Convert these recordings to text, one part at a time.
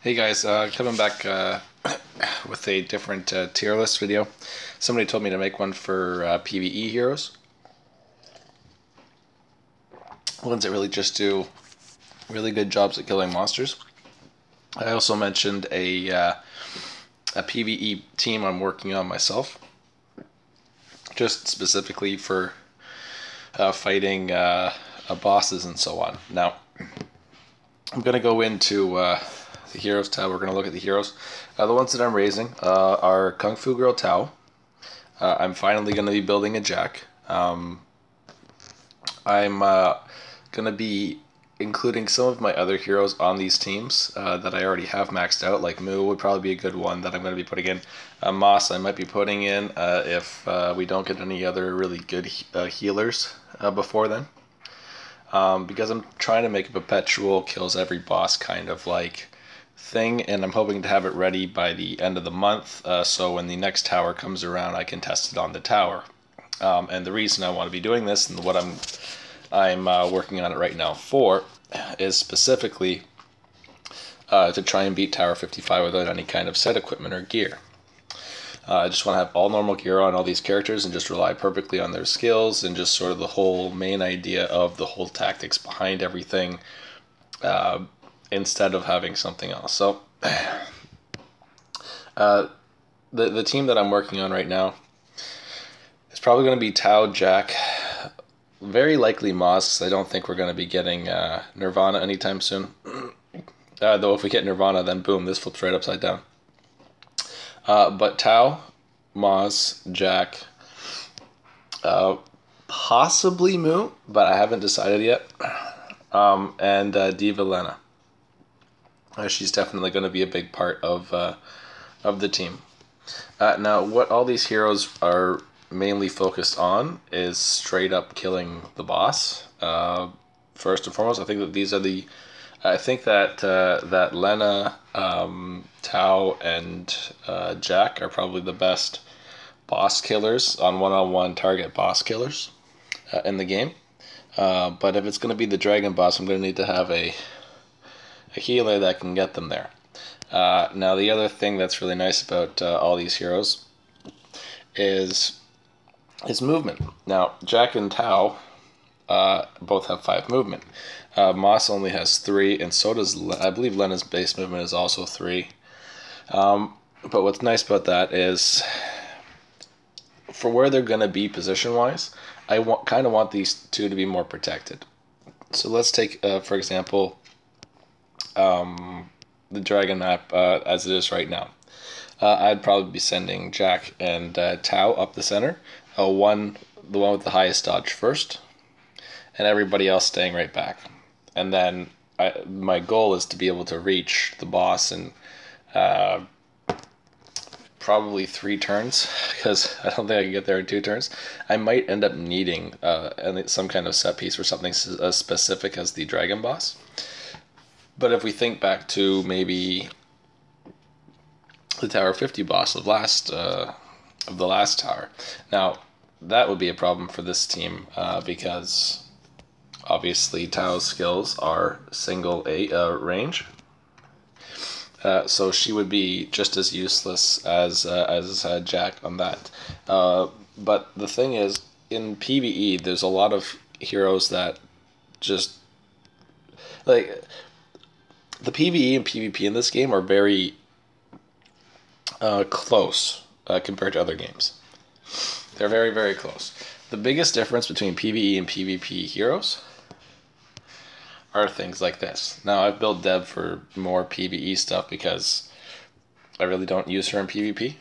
Hey guys, coming back with a different tier list video. Somebody told me to make one for PvE heroes. Ones that really just do really good jobs at killing monsters. I also mentioned a PvE team I'm working on myself. Just specifically for fighting bosses and so on. Now, I'm going to go into the heroes tab. We're going to look at the heroes. The ones that I'm raising are Kung Fu Girl Tao. I'm finally going to be building a Jack. I'm going to be including some of my other heroes on these teams that I already have maxed out. Like Moo would probably be a good one that I'm going to be putting in. Moss I might be putting in if we don't get any other really good healers before then. Because I'm trying to make a perpetual kills every boss kind of like thing, and I'm hoping to have it ready by the end of the month, so when the next tower comes around I can test it on the tower. And the reason I want to be doing this and what I'm working on it right now for is specifically to try and beat Tower 55 without any kind of set equipment or gear. I just want to have all normal gear on all these characters and just rely perfectly on their skills and just sort of the whole main idea of the whole tactics behind everything, instead of having something else. So the team that I'm working on right now is probably going to be Tao, Jack, very likely Moss. I don't think we're going to be getting Nirvana anytime soon. Though if we get Nirvana, then boom, this flips right upside down. But Tao, Moz, Jack, possibly Moo, but I haven't decided yet, and Diva Lena. She's definitely going to be a big part of the team. Now, what all these heroes are mainly focused on is straight up killing the boss. First and foremost, I think that these are the. I think that that Lena, Tao, and Jack are probably the best boss killers on one-on-one target boss killers in the game. But if it's going to be the dragon boss, I'm going to need to have a healer that can get them there. Now, the other thing that's really nice about all these heroes is movement. Now, Jack and Tao both have 5 movement. Moss only has 3, and so does, I believe Lena's base movement is also 3. But what's nice about that is, for where they're going to be position-wise, I kind of want these two to be more protected. So let's take, for example, the Dragon map as it is right now. I'd probably be sending Jack and Tao up the center, the one with the highest dodge first, and everybody else staying right back. And then my goal is to be able to reach the boss in probably 3 turns, because I don't think I can get there in 2 turns. I might end up needing some kind of set piece for something as specific as the dragon boss. But if we think back to maybe the Tower 50 boss of the last tower, now that would be a problem for this team because obviously Tao's skills are single range, so she would be just as useless as Jack on that. But the thing is, in PvE, there's a lot of heroes that just like. The PvE and PvP in this game are very close compared to other games. They're very, very close. The biggest difference between PvE and PvP heroes are things like this. Now, I've built Deb for more PvE stuff because I really don't use her in PvP.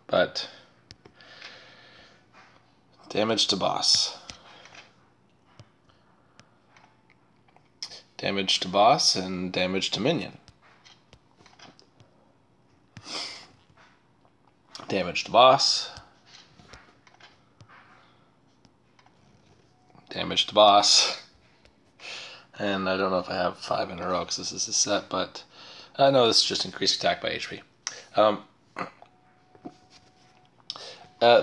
But damage to boss. Damage to boss and damage to minion. Damage to boss. Damage to boss. And I don't know if I have 5 in a row because this is a set, but no, this is just increased attack by HP.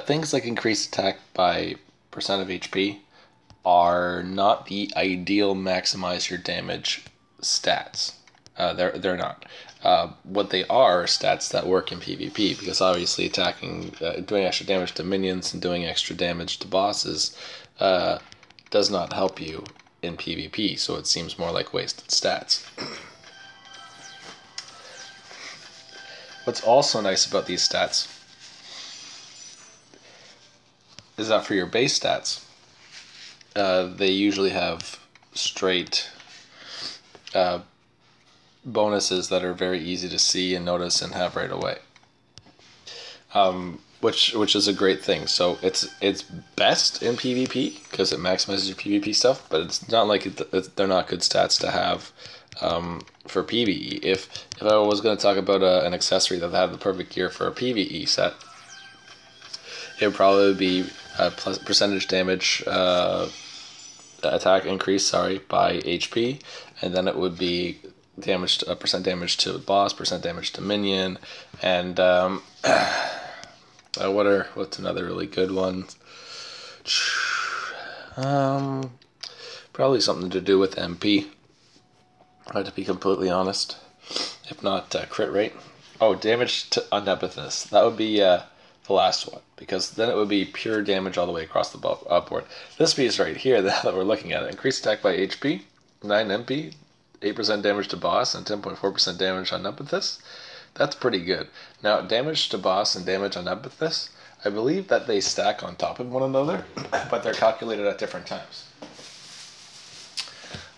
Things like increased attack by percent of HP are not the ideal maximize your damage stats. They're not. What they are stats that work in PvP, because obviously attacking, doing extra damage to minions and doing extra damage to bosses does not help you in PvP, so it seems more like wasted stats. What's also nice about these stats is that for your base stats, they usually have straight bonuses that are very easy to see and notice and have right away, which is a great thing. So it's best in PvP because it maximizes your PvP stuff, but it's not like they're not good stats to have for PvE. If I was going to talk about an accessory that had the perfect gear for a PvE set, it would probably be percentage damage attack increase, by HP, and then it would be damage percent damage to boss, percent damage to minion, and what's another really good one? Probably something to do with MP. To be completely honest, if not crit rate. Oh, damage to Omnipotence. That would be the last one, because then it would be pure damage all the way across the board. This piece right here that we're looking at, increased attack by HP, 9 MP, 8% damage to boss, and 10.4% damage on Omnipotence. That's pretty good. Now, damage to boss and damage on Omnipotence, I believe that they stack on top of one another, but they're calculated at different times.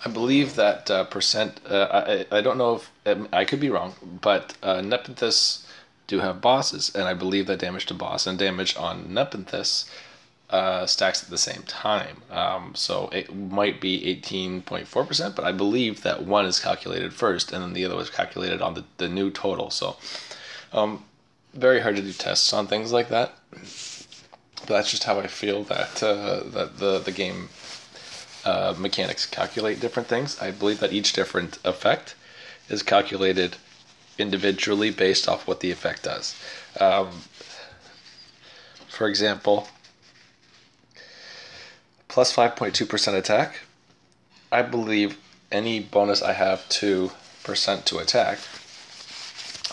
I believe that percent, I don't know if, I could be wrong, but Nepenthes do have bosses, and I believe that damage to boss and damage on Nepenthes stacks at the same time. So it might be 18.4%, but I believe that one is calculated first, and then the other was calculated on the new total. So very hard to do tests on things like that. But that's just how I feel that the game mechanics calculate different things. I believe that each different effect is calculated individually based off what the effect does. For example, plus 5.2% attack. I believe any bonus I have 2% to attack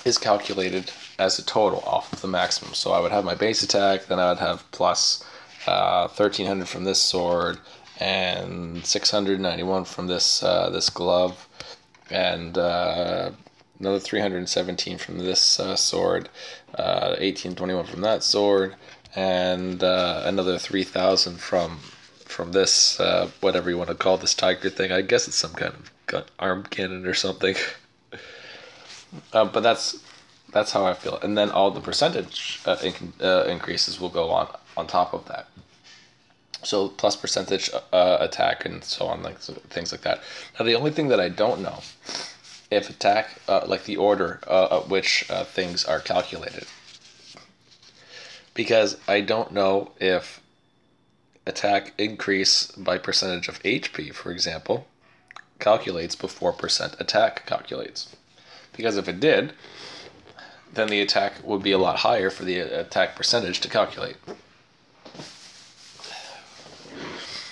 is calculated as a total off of the maximum. So I would have my base attack, then I would have plus 1300 from this sword, and 691 from this glove, and another 317 from this sword, 1821 from that sword, and another 3000 from this whatever you want to call this tiger thing. I guess it's some kind of arm cannon or something. But that's how I feel. And then all the percentage increases will go on top of that. So plus percentage attack and so on, like things like that. Now the only thing that I don't know, if attack, like the order at which things are calculated, because I don't know if attack increase by percentage of HP, for example, calculates before percent attack calculates. Because if it did, then the attack would be a lot higher for the attack percentage to calculate.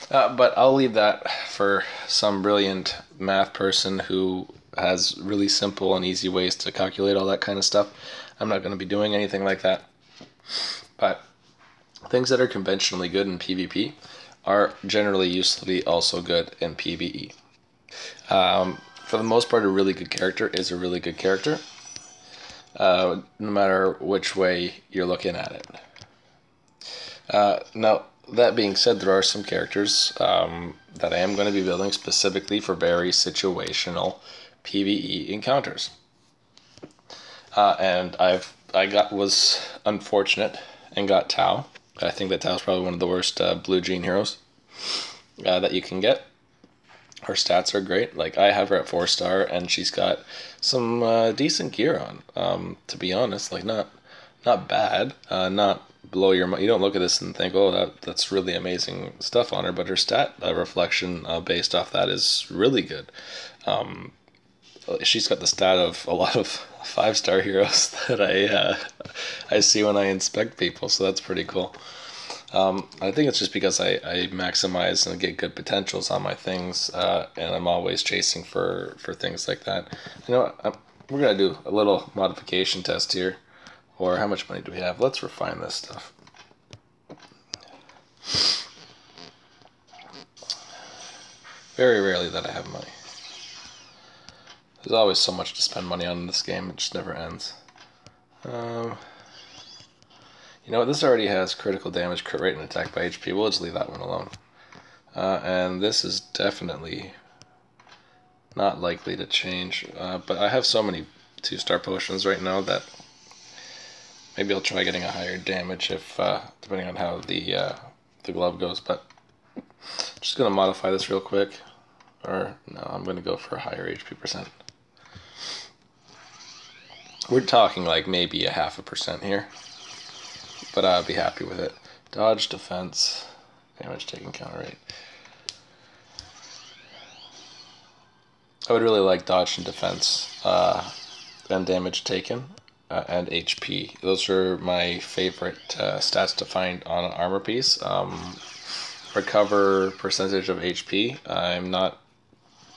But I'll leave that for some brilliant math person who has really simple and easy ways to calculate all that kind of stuff. I'm not going to be doing anything like that. But things that are conventionally good in PvP are generally usefully also good in PvE. For the most part, a really good character is a really good character, no matter which way you're looking at it. Now, that being said, there are some characters that I am going to be building specifically for very situational PvE encounters. And was unfortunate and got Tau. I think that Tau is probably one of the worst blue jean heroes that you can get. Her stats are great. Like, I have her at 4-star, and she's got some decent gear on. To be honest, like not bad, not blow your mind. You don't look at this and think, oh, that's really amazing stuff on her, but her stat reflection based off that is really good. She's got the stat of a lot of 5-star heroes that I see when I inspect people, so that's pretty cool. I think it's just because I maximize and get good potentials on my things, and I'm always chasing for things like that. You know what? We're going to do a little modification test here. Or how much money do we have? Let's refine this stuff. Very rarely that I have money. There's always so much to spend money on in this game, it just never ends. You know what, this already has critical damage, crit rate, and attack by HP. We'll just leave that one alone. And this is definitely not likely to change. But I have so many 2-star potions right now that maybe I'll try getting a higher damage if, depending on how the glove goes. But I'm just going to modify this real quick. Or, no, I'm going to go for a higher HP percent. We're talking like maybe a 0.5% here. But I'll be happy with it. Dodge, defense, damage taken, counter rate. I would really like dodge and defense, and damage taken, and HP. Those are my favorite stats to find on an armor piece. Recover percentage of HP, I'm not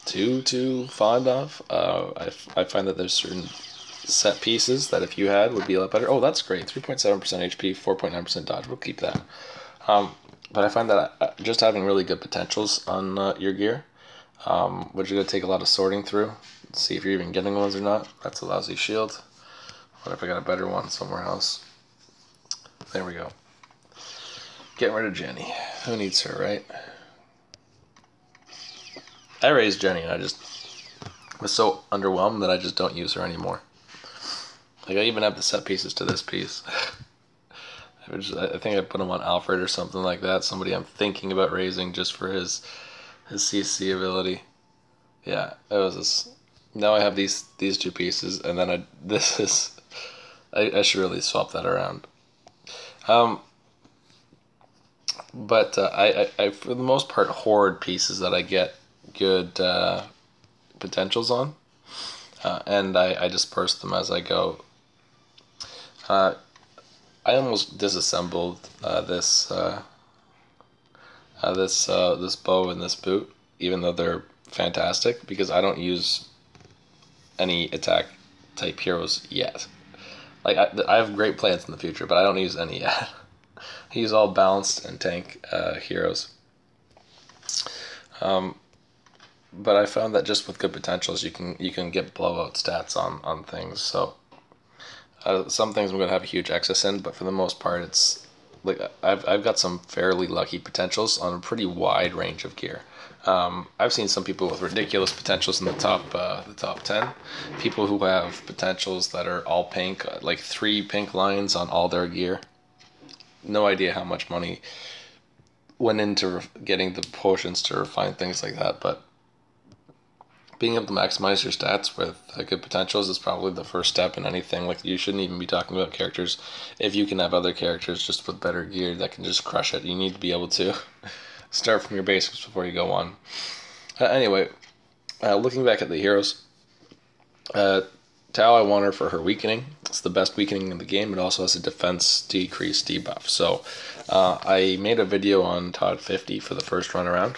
too fond of. I find that there's certain set pieces that if you had would be a lot better. Oh, that's great. 3.7% HP, 4.9% dodge. We'll keep that. But I find that just having really good potentials on your gear, which you're going to take a lot of sorting through. See if you're even getting ones or not. That's a lousy shield. What if I got a better one somewhere else? There we go. Getting rid of Jenny. Who needs her, right? I raised Jenny and I just was so underwhelmed that I just don't use her anymore. Like, I even have the set pieces to this piece. I think I put him on Alfred or something like that. Somebody I'm thinking about raising just for his CC ability. Yeah, it was this. Now I have these 2 pieces, and then I should really swap that around. But I for the most part hoard pieces that I get good potentials on, and I disperse them as I go. I almost disassembled this bow and this boot, even though they're fantastic, because I don't use any attack type heroes yet. Like, I have great plans in the future, but I don't use any yet. I use all balanced and tank heroes. But I found that just with good potentials, you can get blowout stats on things. So some things I'm gonna have a huge excess in, but for the most part, it's like I've got some fairly lucky potentials on a pretty wide range of gear. I've seen some people with ridiculous potentials in the top 10. People who have potentials that are all pink, like 3 pink lines on all their gear. No idea how much money went into getting the potions to refine things like that, but being able to maximize your stats with good potentials is probably the first step in anything. Like, you shouldn't even be talking about characters if you can have other characters just with better gear that can just crush it. You need to be able to start from your basics before you go on. Anyway, looking back at the heroes, Tao, I want her for her weakening. It's the best weakening in the game. It also has a defense decrease debuff. So I made a video on Todd 50 for the first run around,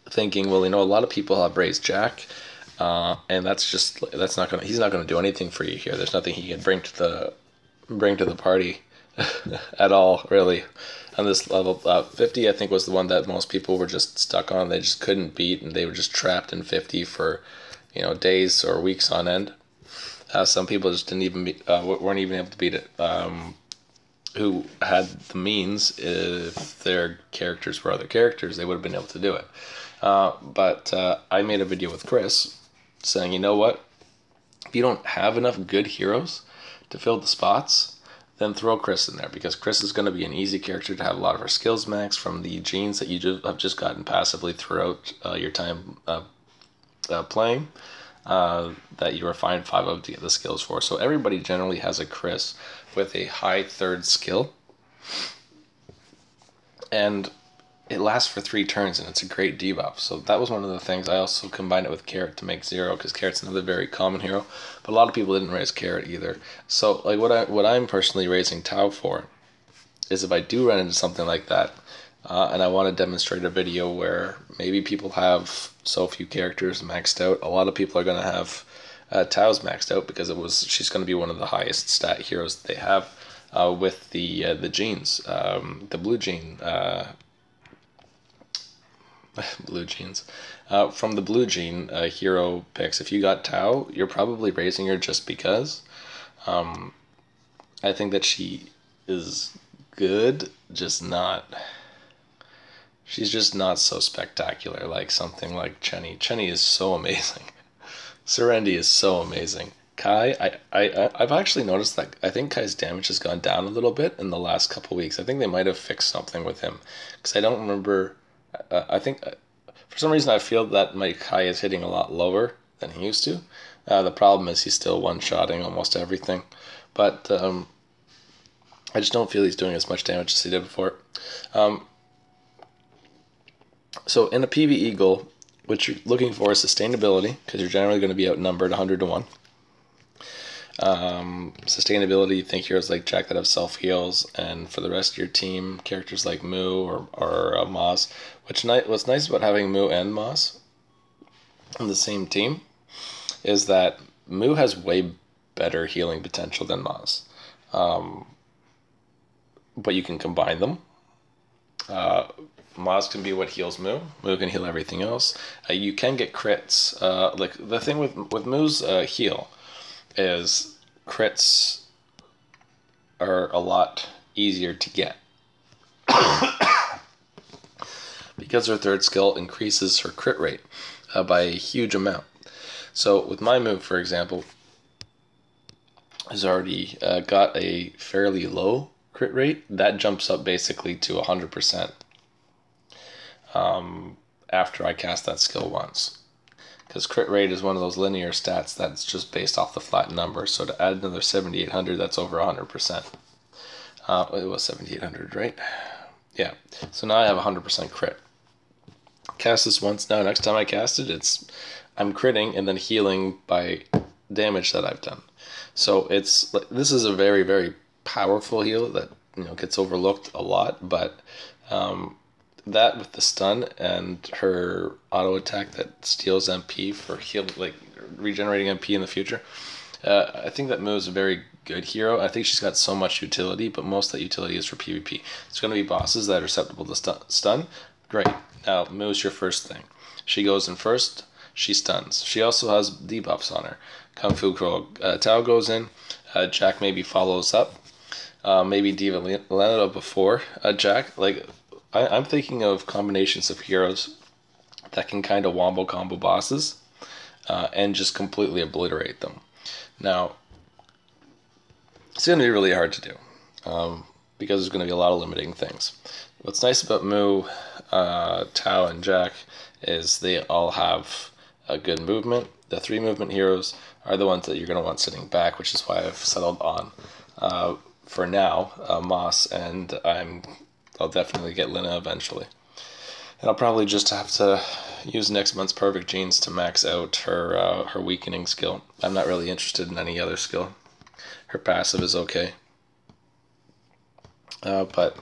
thinking, well, you know, a lot of people have raised Jack, and he's not gonna do anything for you here. There's nothing he can bring to the party at all, really. On this level, 50, I think, was the one that most people were just stuck on. They just couldn't beat, and they were just trapped in 50 for, you know, days or weeks on end. Some people just weren't even able to beat it. Who had the means, if their characters were other characters, they would have been able to do it. But I made a video with Chris saying, you know what? If you don't have enough good heroes to fill the spots, then throw Chris in there, because Chris is going to be an easy character to have a lot of her skills max from the genes that you have just gotten passively throughout your time playing, that you refine 5 of to get the skills for. So everybody generally has a Chris with a high 3rd skill, and it lasts for 3 turns, and it's a great debuff. So that was one of the things. I also combined it with Carrot to make 0, because Carrot's another very common hero, but a lot of people didn't raise Carrot either. So like what I'm personally raising Tau for is if I do run into something like that, and I want to demonstrate a video where maybe people have so few characters maxed out. A lot of people are going to have Tao's maxed out because she's going to be one of the highest stat heroes they have with the genes, the blue gene. Blue genes. From the blue gene hero picks, if you got Tao, you're probably raising her just because. I think that she is good, just not. She's just not so spectacular like something like Chenny. Chenny is so amazing. Serendi is so amazing. Kai, I've actually noticed that I think Kai's damage has gone down a little bit in the last couple weeks. I think they might have fixed something with him because I don't remember. I think for some reason I feel that my Kai is hitting a lot lower than he used to. The problem is he's still one-shotting almost everything, but I just don't feel he's doing as much damage as he did before. So in a PvE goal, what you're looking for is sustainability, because you're generally going to be outnumbered 100 to 1. Sustainability, you think heroes like Jack that have self-heals, and for the rest of your team, characters like Mu or Moz. What's nice about having Mu and Moz on the same team is that Mu has way better healing potential than Moz. But you can combine them. Moz can be what heals Mu. Mu can heal everything else. You can get crits. Like the thing with Mu's heal is crits are a lot easier to get because her third skill increases her crit rate by a huge amount. So with my move, for example, has already got a fairly low crit rate. That jumps up basically to 100% after I cast that skill once. Because crit rate is one of those linear stats that's just based off the flat number. So to add another 7,800, that's over 100%. It was 7,800, right? Yeah. So now I have 100% crit. Cast this once now. Next time I cast it, I'm critting and then healing by damage that I've done. So this is a very, very powerful heal that gets overlooked a lot, but that with the stun and her auto attack that steals MP for regenerating MP in the future, I think that Mu is a very good hero. I think she's got so much utility, but most of that utility is for PvP. It's going to be bosses that are susceptible to stun. Great. Now Mu is your first thing. She goes in first. She stuns. She also has debuffs on her. Kung Fu Crow. Tao goes in. Jack maybe follows up. Maybe Diva Lena before Jack. I'm thinking of combinations of heroes that can kind of wombo combo bosses and just completely obliterate them. Now, it's going to be really hard to do because there's going to be a lot of limiting things. What's nice about Mu, Tao, and Jack is they all have a good movement. The 3 movement heroes are the ones that you're going to want sitting back, which is why I've settled on, for now, Moss, and I'll definitely get Lina eventually. And I'll probably just have to use next month's Perfect Genes to max out her weakening skill. I'm not really interested in any other skill. Her passive is okay. But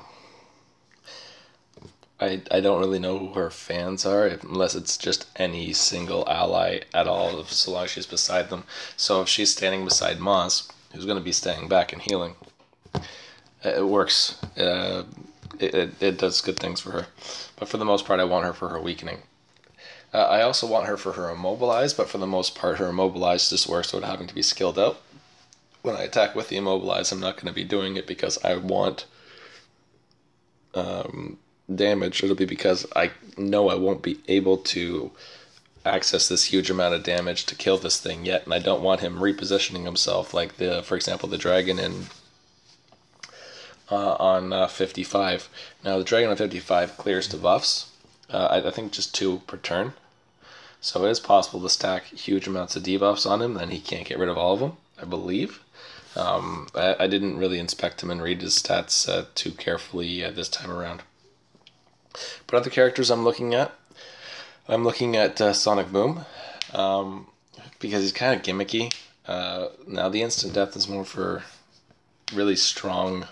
I don't really know who her fans are, unless it's just any single ally at all, so long as she's beside them. So if she's standing beside Moss, who's going to be staying back and healing, it works. It does good things for her. But for the most part, I want her for her weakening. I also want her for her immobilize, but for the most part, her immobilize just works without having to be skilled out. When I attack with the immobilize, I'm not going to be doing it because I want damage. It'll be because I know I won't be able to access this huge amount of damage to kill this thing yet, and I don't want him repositioning himself like for example, the dragon on 55. Now the dragon on 55 clears debuffs. I think just 2 per turn. So it is possible to stack huge amounts of debuffs on him, then he can't get rid of all of them, I believe. I didn't really inspect him and read his stats too carefully this time around. But other characters I'm looking at Sonic Boom, because he's kind of gimmicky. Now the instant death is more for really strong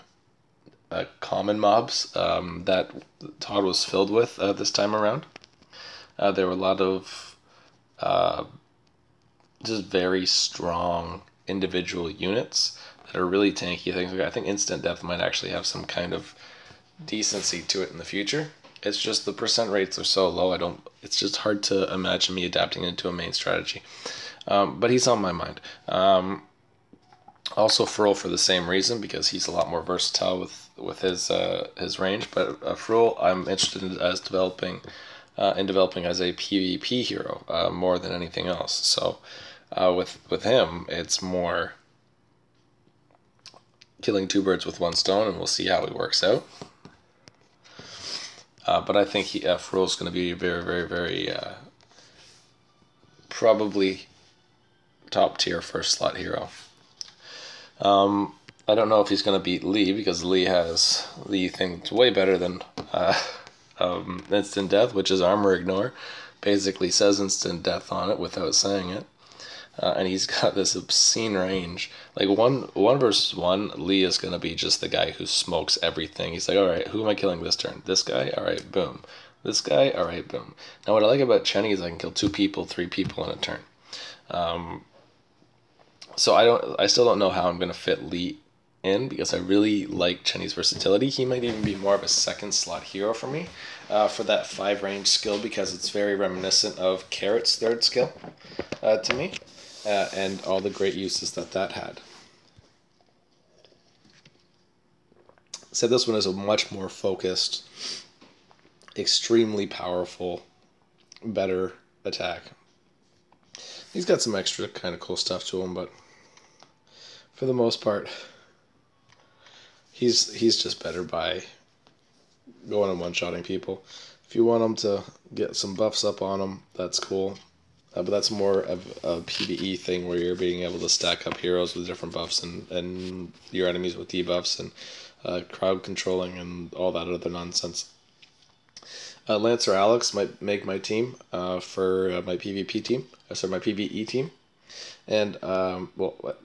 common mobs that Todd was filled with this time around. There were a lot of just very strong individual units that are really tanky things. I think instant death might actually have some kind of decency to it in the future. It's just the percent rates are so low. It's just hard to imagine me adapting into a main strategy. But he's on my mind. Also Frul for the same reason, because he's a lot more versatile with his range. But Frul, I'm interested in developing as a PvP hero more than anything else. So with him, it's more killing two birds with one stone, and we'll see how it works out. But I think Frul's going to be a very, very, very probably top tier first slot hero. I don't know if he's going to beat Lee, because Lee has the thing that's way better than instant death, which is armor ignore. Basically says instant death on it without saying it. And he's got this obscene range. Like one versus one, Lee is going to be just the guy who smokes everything. He's like, all right, who am I killing this turn? This guy? All right, boom. This guy? All right, boom. Now what I like about Chenny is I can kill 2 people, 3 people in a turn. So I still don't know how I'm going to fit Lee in, because I really like Chenny's versatility. He might even be more of a second slot hero for me for that 5 range skill, because it's very reminiscent of Carrot's 3rd skill to me. And all the great uses that had. So this one is a much more focused, extremely powerful, better attack. He's got some extra kind of cool stuff to him, but for the most part, he's just better by going and one-shotting people. If you want him to get some buffs up on him, that's cool. But that's more of a PvE thing, where you're being able to stack up heroes with different buffs and your enemies with debuffs and crowd controlling and all that other nonsense. Lancer Alex might make my team for my PvP team, sorry, my PvE team, and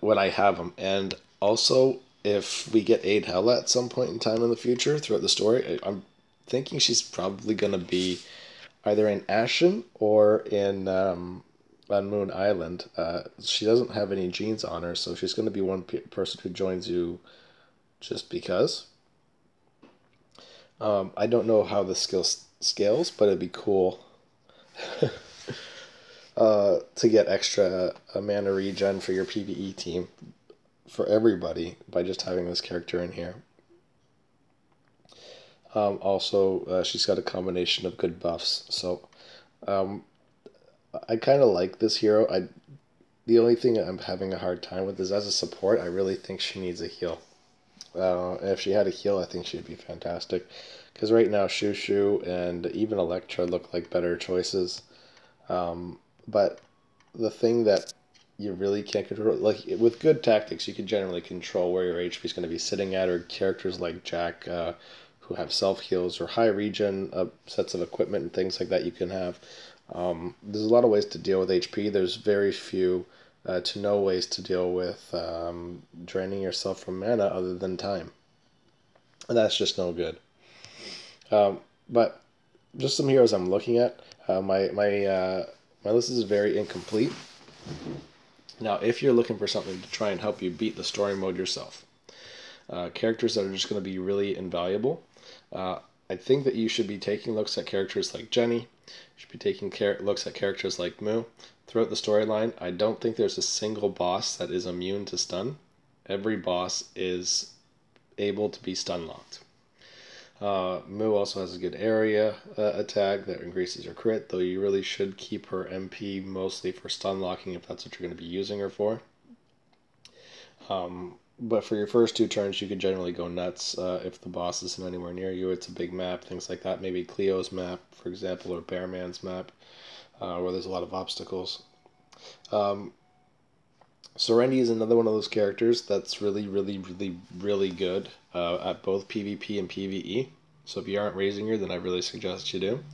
when I have him. And also, if we get Aid Hella at some point in time in the future throughout the story, I'm thinking she's probably going to be either in Ashen or in on Moon Island. She doesn't have any genes on her, so she's going to be one person who joins you just because. I don't know how the skill scales, but it'd be cool to get extra mana regen for your PvE team for everybody by just having this character in here. Also, she's got a combination of good buffs, so I kind of like this hero. The only thing I'm having a hard time with is, as a support, I really think she needs a heal. If she had a heal, I think she'd be fantastic. Because right now, Shushu and even Electra look like better choices. But the thing that you really can't control, like with good tactics, you can generally control where your HP is going to be sitting at, or characters like Jack, who have self-heals or high regen sets of equipment and things like that you can have. There's a lot of ways to deal with HP. There's very few to no ways to deal with draining yourself from mana other than time. And that's just no good. But just some heroes I'm looking at. My list is very incomplete. Now, if you're looking for something to try and help you beat the story mode yourself, characters that are just going to be really invaluable, I think that you should be taking looks at characters like Jenny. You should be taking looks at characters like Moo. Throughout the storyline, I don't think there's a single boss that is immune to stun. Every boss is able to be stun locked. Moo also has a good area attack that increases her crit, though you really should keep her MP mostly for stun locking if that's what you're going to be using her for. But for your first 2 turns, you could generally go nuts if the boss isn't anywhere near you. It's a big map, things like that. Maybe Cleo's map, for example, or Bearman's map, where there's a lot of obstacles. Serenity is another one of those characters that's really, really, really, really good at both PvP and PvE. So if you aren't raising her, then I really suggest you do.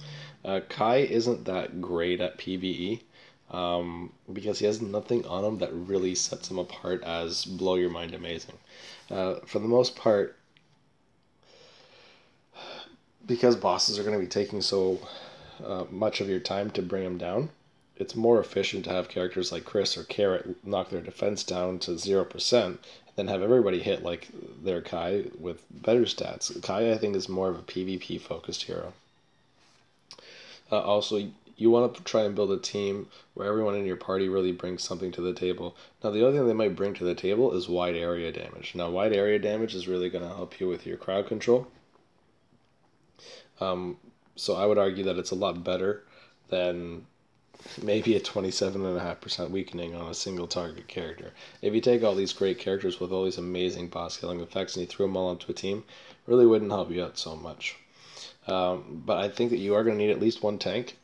Kai isn't that great at PvE because he has nothing on him that really sets him apart as blow your mind amazing. For the most part, because bosses are going to be taking so much of your time to bring them down, it's more efficient to have characters like Chris or Carrot knock their defense down to 0%, than have everybody hit like their Kai with better stats. Kai, I think, is more of a PvP focused hero. Also, you want to try and build a team where everyone in your party really brings something to the table. Now, the other thing they might bring to the table is wide area damage. Now, wide area damage is really going to help you with your crowd control. So I would argue that it's a lot better than maybe a 27.5% weakening on a single target character. If you take all these great characters with all these amazing boss killing effects and you threw them all onto a team, really wouldn't help you out so much. But I think that you are going to need at least one tank,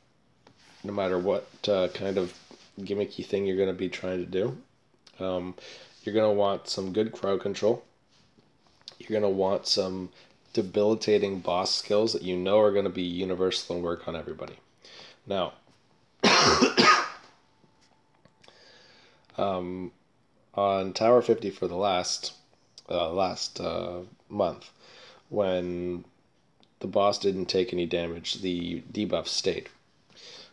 no matter what kind of gimmicky thing you're going to be trying to do. You're going to want some good crowd control. You're going to want some debilitating boss skills that you know are going to be universal and work on everybody. Now, on Tower 50 for the last month, when the boss didn't take any damage, the debuff stayed.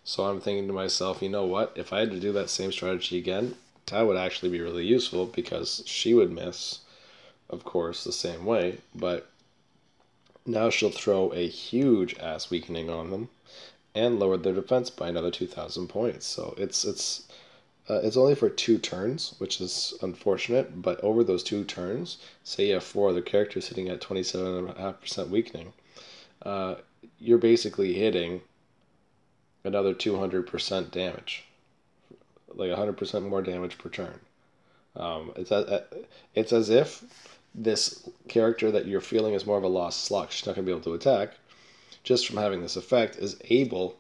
So I'm thinking to myself, you know what? If I had to do that same strategy again, that would actually be really useful, because she would miss, of course, the same way, but now she'll throw a huge ass weakening on them and lower their defense by another 2,000 points. So it's only for 2 turns, which is unfortunate, but over those 2 turns, say you have 4 other characters sitting at 27.5% weakening, you're basically hitting another 200% damage, like 100% more damage per turn. It's as if this character that you're feeling is more of a lost slot, she's not going to be able to attack, just from having this effect, is able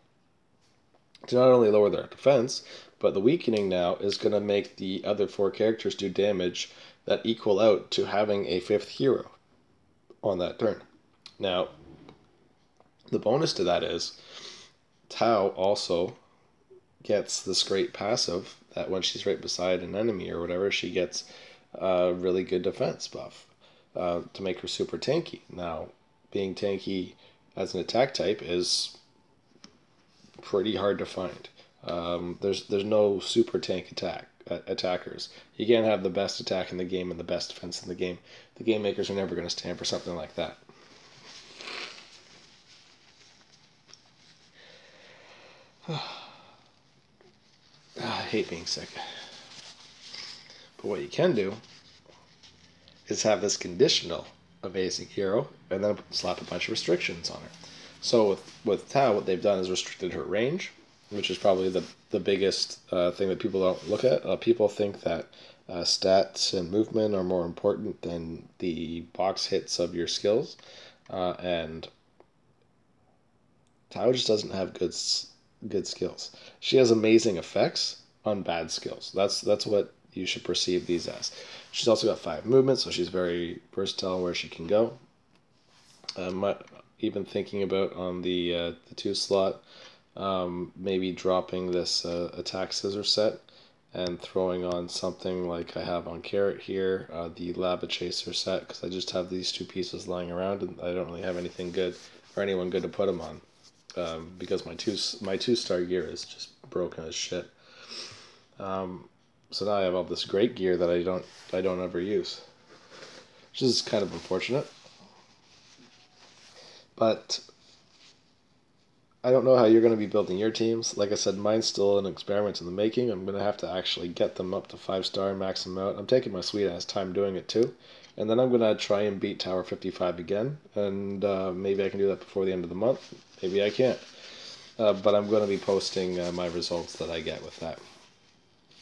to not only lower their defense, but the weakening now is going to make the other 4 characters do damage that equal out to having a 5th hero on that turn. Now, the bonus to that is Tao also gets this great passive that when she's right beside an enemy or whatever, she gets a really good defense buff to make her super tanky. Now, being tanky as an attack type is pretty hard to find. There's no super tank attackers. You can't have the best attack in the game and the best defense in the game. The game makers are never going to stand for something like that. I hate being sick. But what you can do is have this conditional amazing hero and then slap a bunch of restrictions on her. So with Tao, what they've done is restricted her range, which is probably the biggest thing that people don't look at. People think that stats and movement are more important than the box hits of your skills, and Tao just doesn't have good skills. She has amazing effects on bad skills. That's what you should perceive these as. She's also got 5 movements, so she's very versatile where she can go. Even thinking about on the 2 slot, maybe dropping this attack scissor set and throwing on something like I have on Carrot here, the Lava Chaser set, because I just have these 2 pieces lying around and I don't really have anything good or anyone good to put them on, because my 2-star gear is just broken as shit. So now I have all this great gear that I don't ever use, which is kind of unfortunate. But I don't know how you're going to be building your teams. Like I said, mine's still an experiment in the making. I'm going to have to actually get them up to 5-star, max them out. I'm taking my sweet ass time doing it too. And then I'm going to try and beat Tower 55 again. And maybe I can do that before the end of the month. Maybe I can't. But I'm going to be posting my results that I get with that.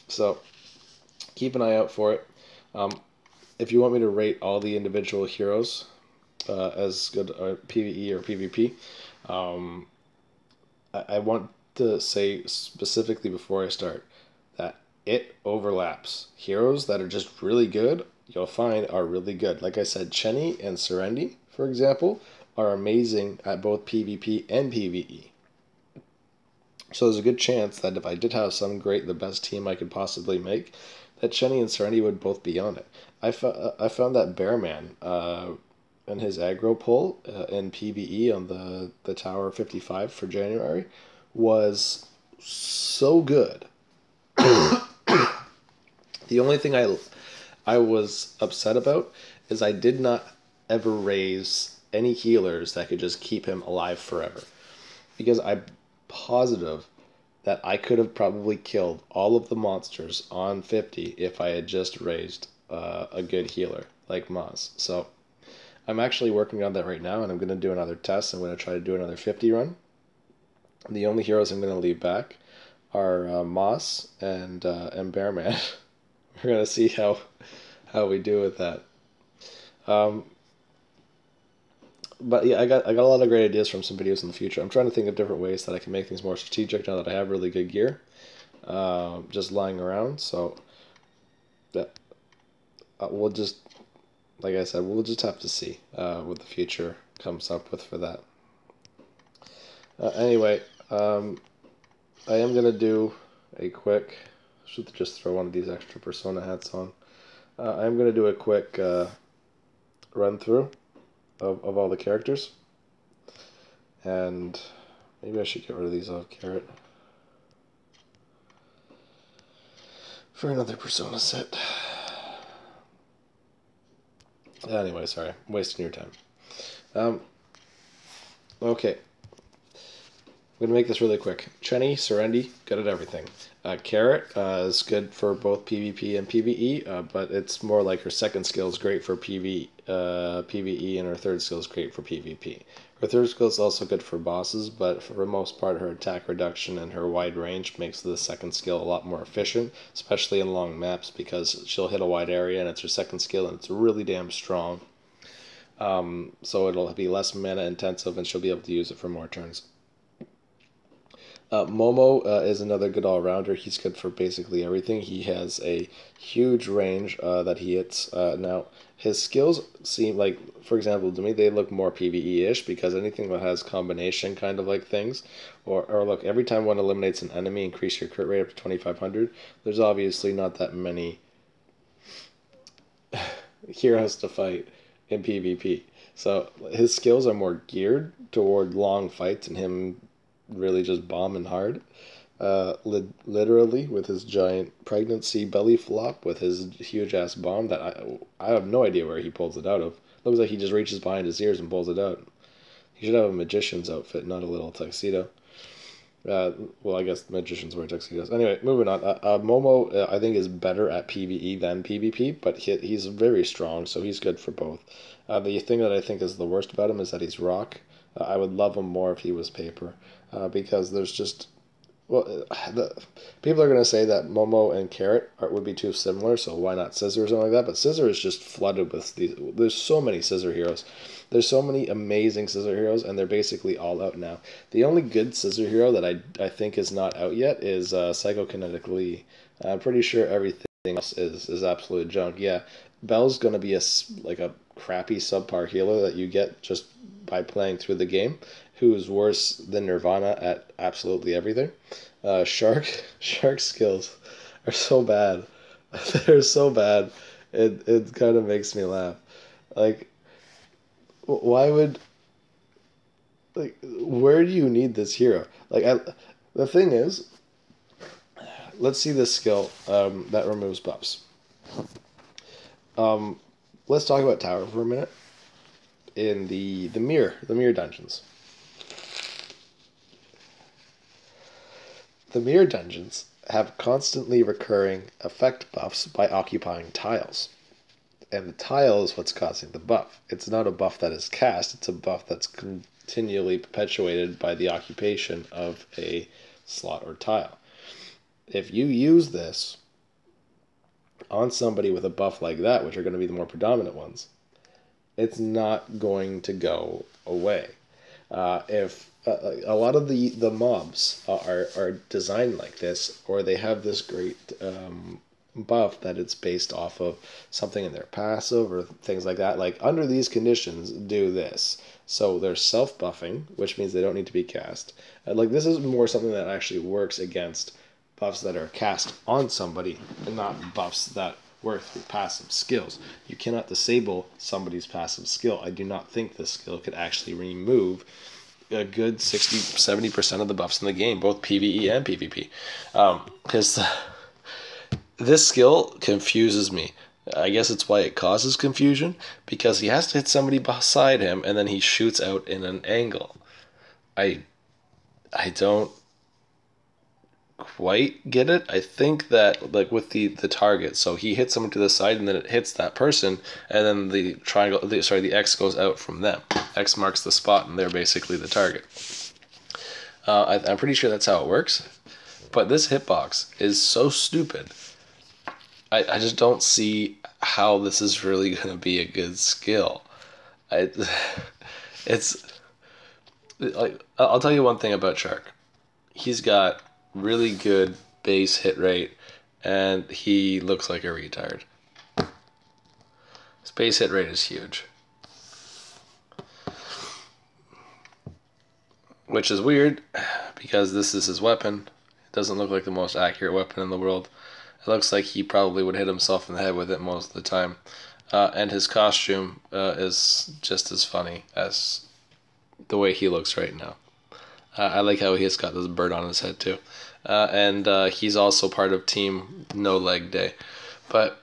So keep an eye out for it. If you want me to rate all the individual heroes as good PvE or PvP, I want to say specifically before I start that it overlaps. Heroes that are just really good, you'll find are really good. Like I said, Chenny and Serendi, for example, are amazing at both PvP and PvE. So there's a good chance that if I did have some the best team I could possibly make, that Chenny and Serendi would both be on it. I found that Bearman and his aggro pull in PvE on the Tower 55 for January was so good. The only thing I was upset about is I did not ever raise any healers that could just keep him alive forever. Because I'm positive that I could have probably killed all of the monsters on 50 if I had just raised a good healer like Moz. So I'm actually working on that right now, and I'm going to do another test. I'm going to try to do another 50 run. The only heroes I'm going to leave back are Moss and Bearman. We're going to see how we do with that. But yeah, I got a lot of great ideas from some videos in the future. I'm trying to think of different ways that I can make things more strategic now that I have really good gear just lying around. So that we'll just, like I said, we'll just have to see what the future comes up with for that. Anyway, I am going to do a quick, should just throw one of these extra persona hats on. I'm going to do a quick run through of all the characters. And maybe I should get rid of these off Carrot for another persona set. Anyway, sorry, I'm wasting your time. Okay. I'm going to make this really quick. Chenny, Serendi, good at everything. Carrot is good for both PvP and PvE, but it's more like her second skill is great for PvE, and her third skill is great for PvP. Her third skill is also good for bosses, but for the most part, her attack reduction and her wide range makes the second skill a lot more efficient, especially in long maps, because she'll hit a wide area and it's her second skill and it's really damn strong. So it'll be less mana intensive and she'll be able to use it for more turns. Momo is another good all-rounder. He's good for basically everything. He has a huge range that he hits. Now, his skills seem like, for example, to me, they look more PvE-ish because anything that has combination kind of like things, or look, every time one eliminates an enemy, increase your crit rate up to 2,500. There's obviously not that many heroes to fight in PvP. So his skills are more geared toward long fights and him really just bombing hard, literally with his giant pregnancy belly flop with his huge ass bomb that I have no idea where he pulls it out of. Looks like he just reaches behind his ears and pulls it out. He should have a magician's outfit, not a little tuxedo. Well, I guess magicians wear tuxedos. Anyway, moving on. Momo, I think, is better at PvE than PvP, but he's very strong, so he's good for both. The thing that I think is the worst about him is that he's rock. I would love him more if he was paper, because there's just, well, people are going to say that Momo and Carrot would be too similar, so why not Scissor or something like that? But Scissor is just flooded with these. There's so many Scissor heroes. There's so many amazing Scissor heroes, and they're basically all out now. The only good Scissor hero that I think is not out yet is Psychokinetic Lee. I'm pretty sure everything else is absolute junk. Yeah, Belle's going to be a crappy subpar healer that you get just by playing through the game, who's worse than Nirvana at absolutely everything. Shark's skills are so bad. They're so bad. It kind of makes me laugh. Like, why would, like, where do you need this hero? Like, the thing is, let's see this skill that removes buffs. Let's talk about Tower for a minute. In the mirror dungeons. The mirror dungeons have constantly recurring effect buffs by occupying tiles. And the tile is what's causing the buff. It's not a buff that is cast, it's a buff that's continually perpetuated by the occupation of a slot or tile. If you use this on somebody with a buff like that, which are going to be the more predominant ones, it's not going to go away. If a lot of the mobs are designed like this, or they have this great buff that it's based off of something in their passive or things like that, like under these conditions, do this. So they're self-buffing, which means they don't need to be cast. Like this is more something that actually works against buffs that are cast on somebody, and not buffs that worth through passive skills. You cannot disable somebody's passive skill. I do not think this skill could actually remove a good 60-70% of the buffs in the game, both PvE and PvP. Because this skill confuses me. I guess it's why it causes confusion, because he has to hit somebody beside him and then he shoots out in an angle. I don't quite get it. I think that, like, with the target, so he hits someone to the side and then it hits that person, and then the X goes out from them. X marks the spot and they're basically the target. I'm pretty sure that's how it works, but this hitbox is so stupid. I just don't see how this is really going to be a good skill. It's like, I'll tell you one thing about Shark. He's got really good base hit rate, and he looks like a retard. His base hit rate is huge, which is weird because this is his weapon. It doesn't look like the most accurate weapon in the world. It looks like he probably would hit himself in the head with it most of the time. And his costume is just as funny as the way he looks right now. I like how he's got this bird on his head too. And he's also part of Team No Leg Day. But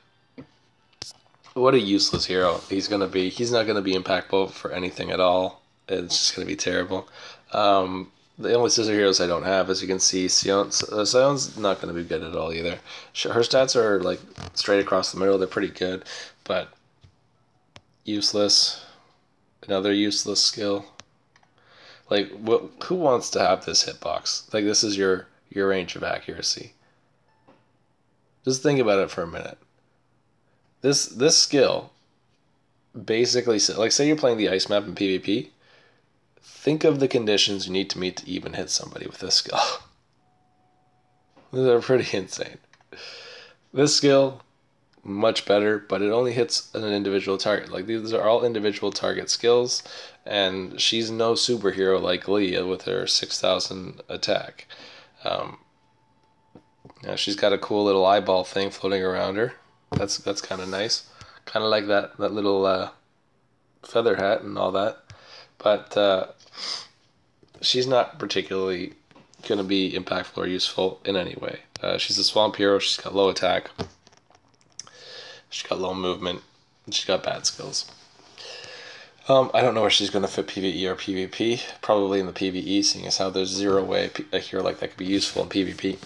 what a useless hero he's going to be. He's not going to be impactful for anything at all. It's just going to be terrible. The only scissor heroes I don't have, as you can see, Sion's not going to be good at all either. Her stats are like straight across the middle. They're pretty good, but useless. Another useless skill. Like, who wants to have this hitbox? Like, this is your range of accuracy. Just think about it for a minute. This skill, basically, like, say you're playing the ice map in PvP. Think of the conditions you need to meet to even hit somebody with this skill. These are pretty insane. This skill, much better, but it only hits an individual target. Like, these are all individual target skills, and she's no superhero like Leah with her 6,000 attack. She's got a cool little eyeball thing floating around her. That's kind of nice. Kind of like that little feather hat and all that. But she's not particularly going to be impactful or useful in any way. She's a swamp hero. She's got low attack. She's got low movement. And she's got bad skills. I don't know where she's going to fit PvE or PvP. Probably in the PvE, seeing as how there's zero way a hero like that could be useful in PvP.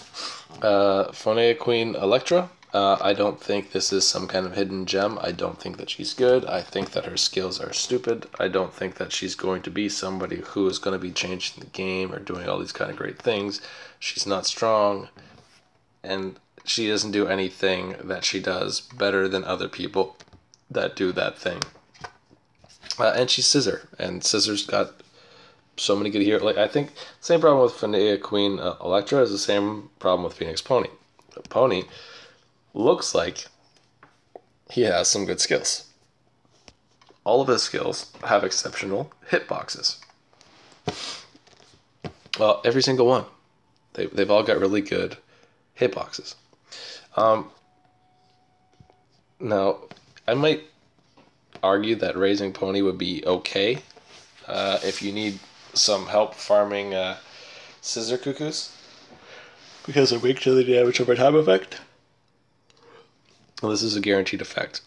Fonea Queen Electra. I don't think this is some kind of hidden gem. I don't think that she's good. I think that her skills are stupid. I don't think that she's going to be somebody who is going to be changing the game or doing all these kind of great things. She's not strong, and she doesn't do anything that she does better than other people that do that thing. And she's Scissor, and Scissor's got so many good heroes. Like, I think the same problem with Fonea Queen Electra is the same problem with Phoenix Pony. Pony looks like he has some good skills. All of his skills have exceptional hitboxes. Well, every single one. They've all got really good hitboxes. Now, I might argue that raising Pony would be okay if you need some help farming Scissor Cuckoos, because they're weak to the damage over time effect. Well, this is a guaranteed effect.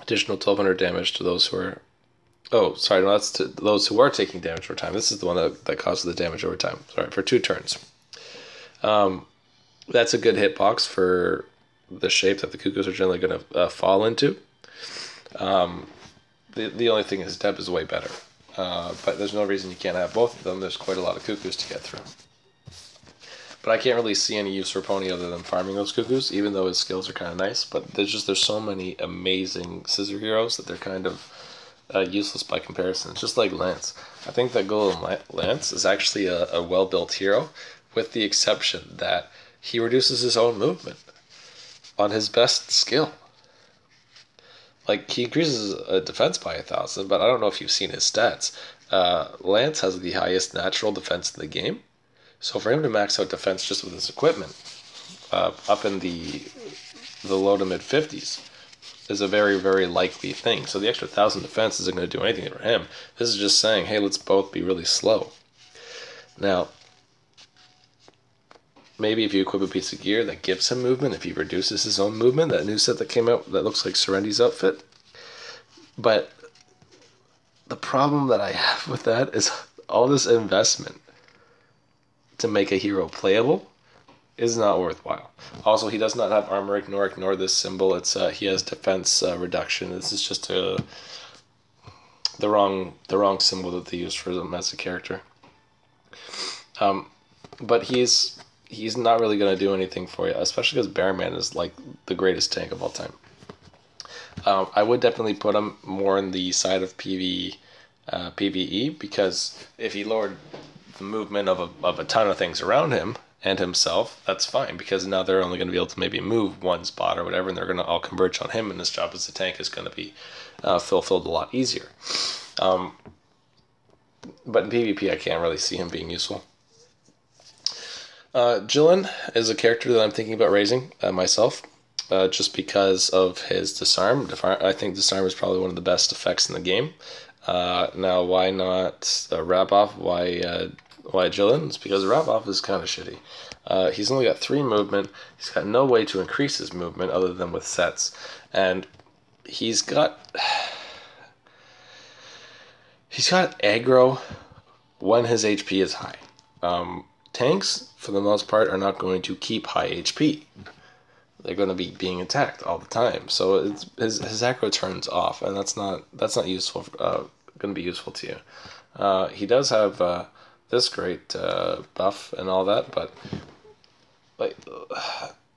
Additional 1,200 damage to those who are... Oh, sorry, no, that's to those who are taking damage over time. This is the one that causes the damage over time. Sorry, for 2 turns. That's a good hitbox for the shape that the Cuckoos are generally going to fall into. The only thing is Deb is way better. But there's no reason you can't have both of them. There's quite a lot of Cuckoos to get through. But I can't really see any use for Pony other than farming those Cuckoos, even though his skills are kind of nice. But there's so many amazing Scissor heroes that they're kind of useless by comparison. It's just like Lance. I think that Golden Lance is actually a well-built hero, with the exception that he reduces his own movement on his best skill. Like, he increases defense by 1,000, but I don't know if you've seen his stats. Lance has the highest natural defense in the game. So for him to max out defense just with his equipment, up in the the low to mid 50s is a very, very likely thing. So the extra 1,000 defense isn't going to do anything for him. This is just saying, hey, let's both be really slow. Now, maybe if you equip a piece of gear that gives him movement, if he reduces his own movement, that new set that came out that looks like Serendi's outfit. But the problem that I have with that is all this investment to make a hero playable is not worthwhile. Also, he does not have armor ignore this symbol. It's he has defense reduction. This is just the wrong symbol that they used for him as a character. But he's not really going to do anything for you, especially because Bearman is like the greatest tank of all time. I would definitely put him more on the side of PvE, because if he lowered the movement of a ton of things around him and himself, that's fine, because now they're only going to be able to maybe move one spot or whatever, and they're going to all converge on him, and his job as a tank is going to be fulfilled a lot easier. But in PvP, I can't really see him being useful. Jilin is a character that I'm thinking about raising myself, just because of his disarm. I think disarm is probably one of the best effects in the game. Now, why not Raboff? Why Jilin? It's because Raboff is kind of shitty. He's only got 3 movement. He's got no way to increase his movement other than with sets, and he's got aggro when his HP is high. Tanks, for the most part, are not going to keep high HP. They're going to be being attacked all the time. So his aggro turns off, and that's not useful. Going to be useful to you. He does have this great buff and all that, but like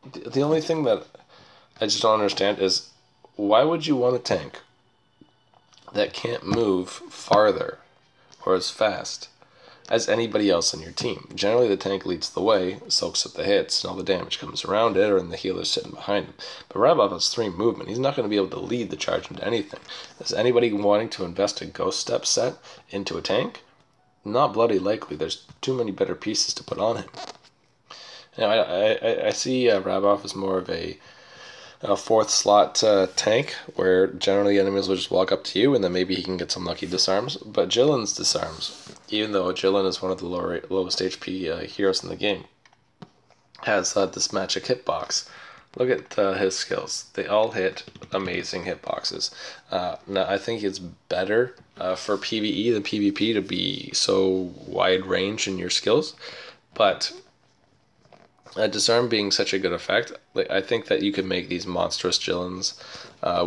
the only thing that I just don't understand is, why would you want a tank that can't move farther or as fast as anybody else on your team? Generally, the tank leads the way, soaks up the hits, and all the damage comes around it, or in the healer's sitting behind him. But Raboff has 3 movement. He's not going to be able to lead the charge into anything. Is anybody wanting to invest a Ghost Step set into a tank? Not bloody likely. There's too many better pieces to put on him. Now, I see Raboff as more of a 4th slot tank, where generally enemies will just walk up to you, and then maybe he can get some lucky disarms. But Jilin's disarms, even though Jilin is one of the lowest HP heroes in the game, has this magic hitbox. Look at his skills. They all hit amazing hitboxes. Now, I think it's better for PvE than PvP to be so wide range in your skills, but disarm being such a good effect, like, I think that you could make these monstrous Jilins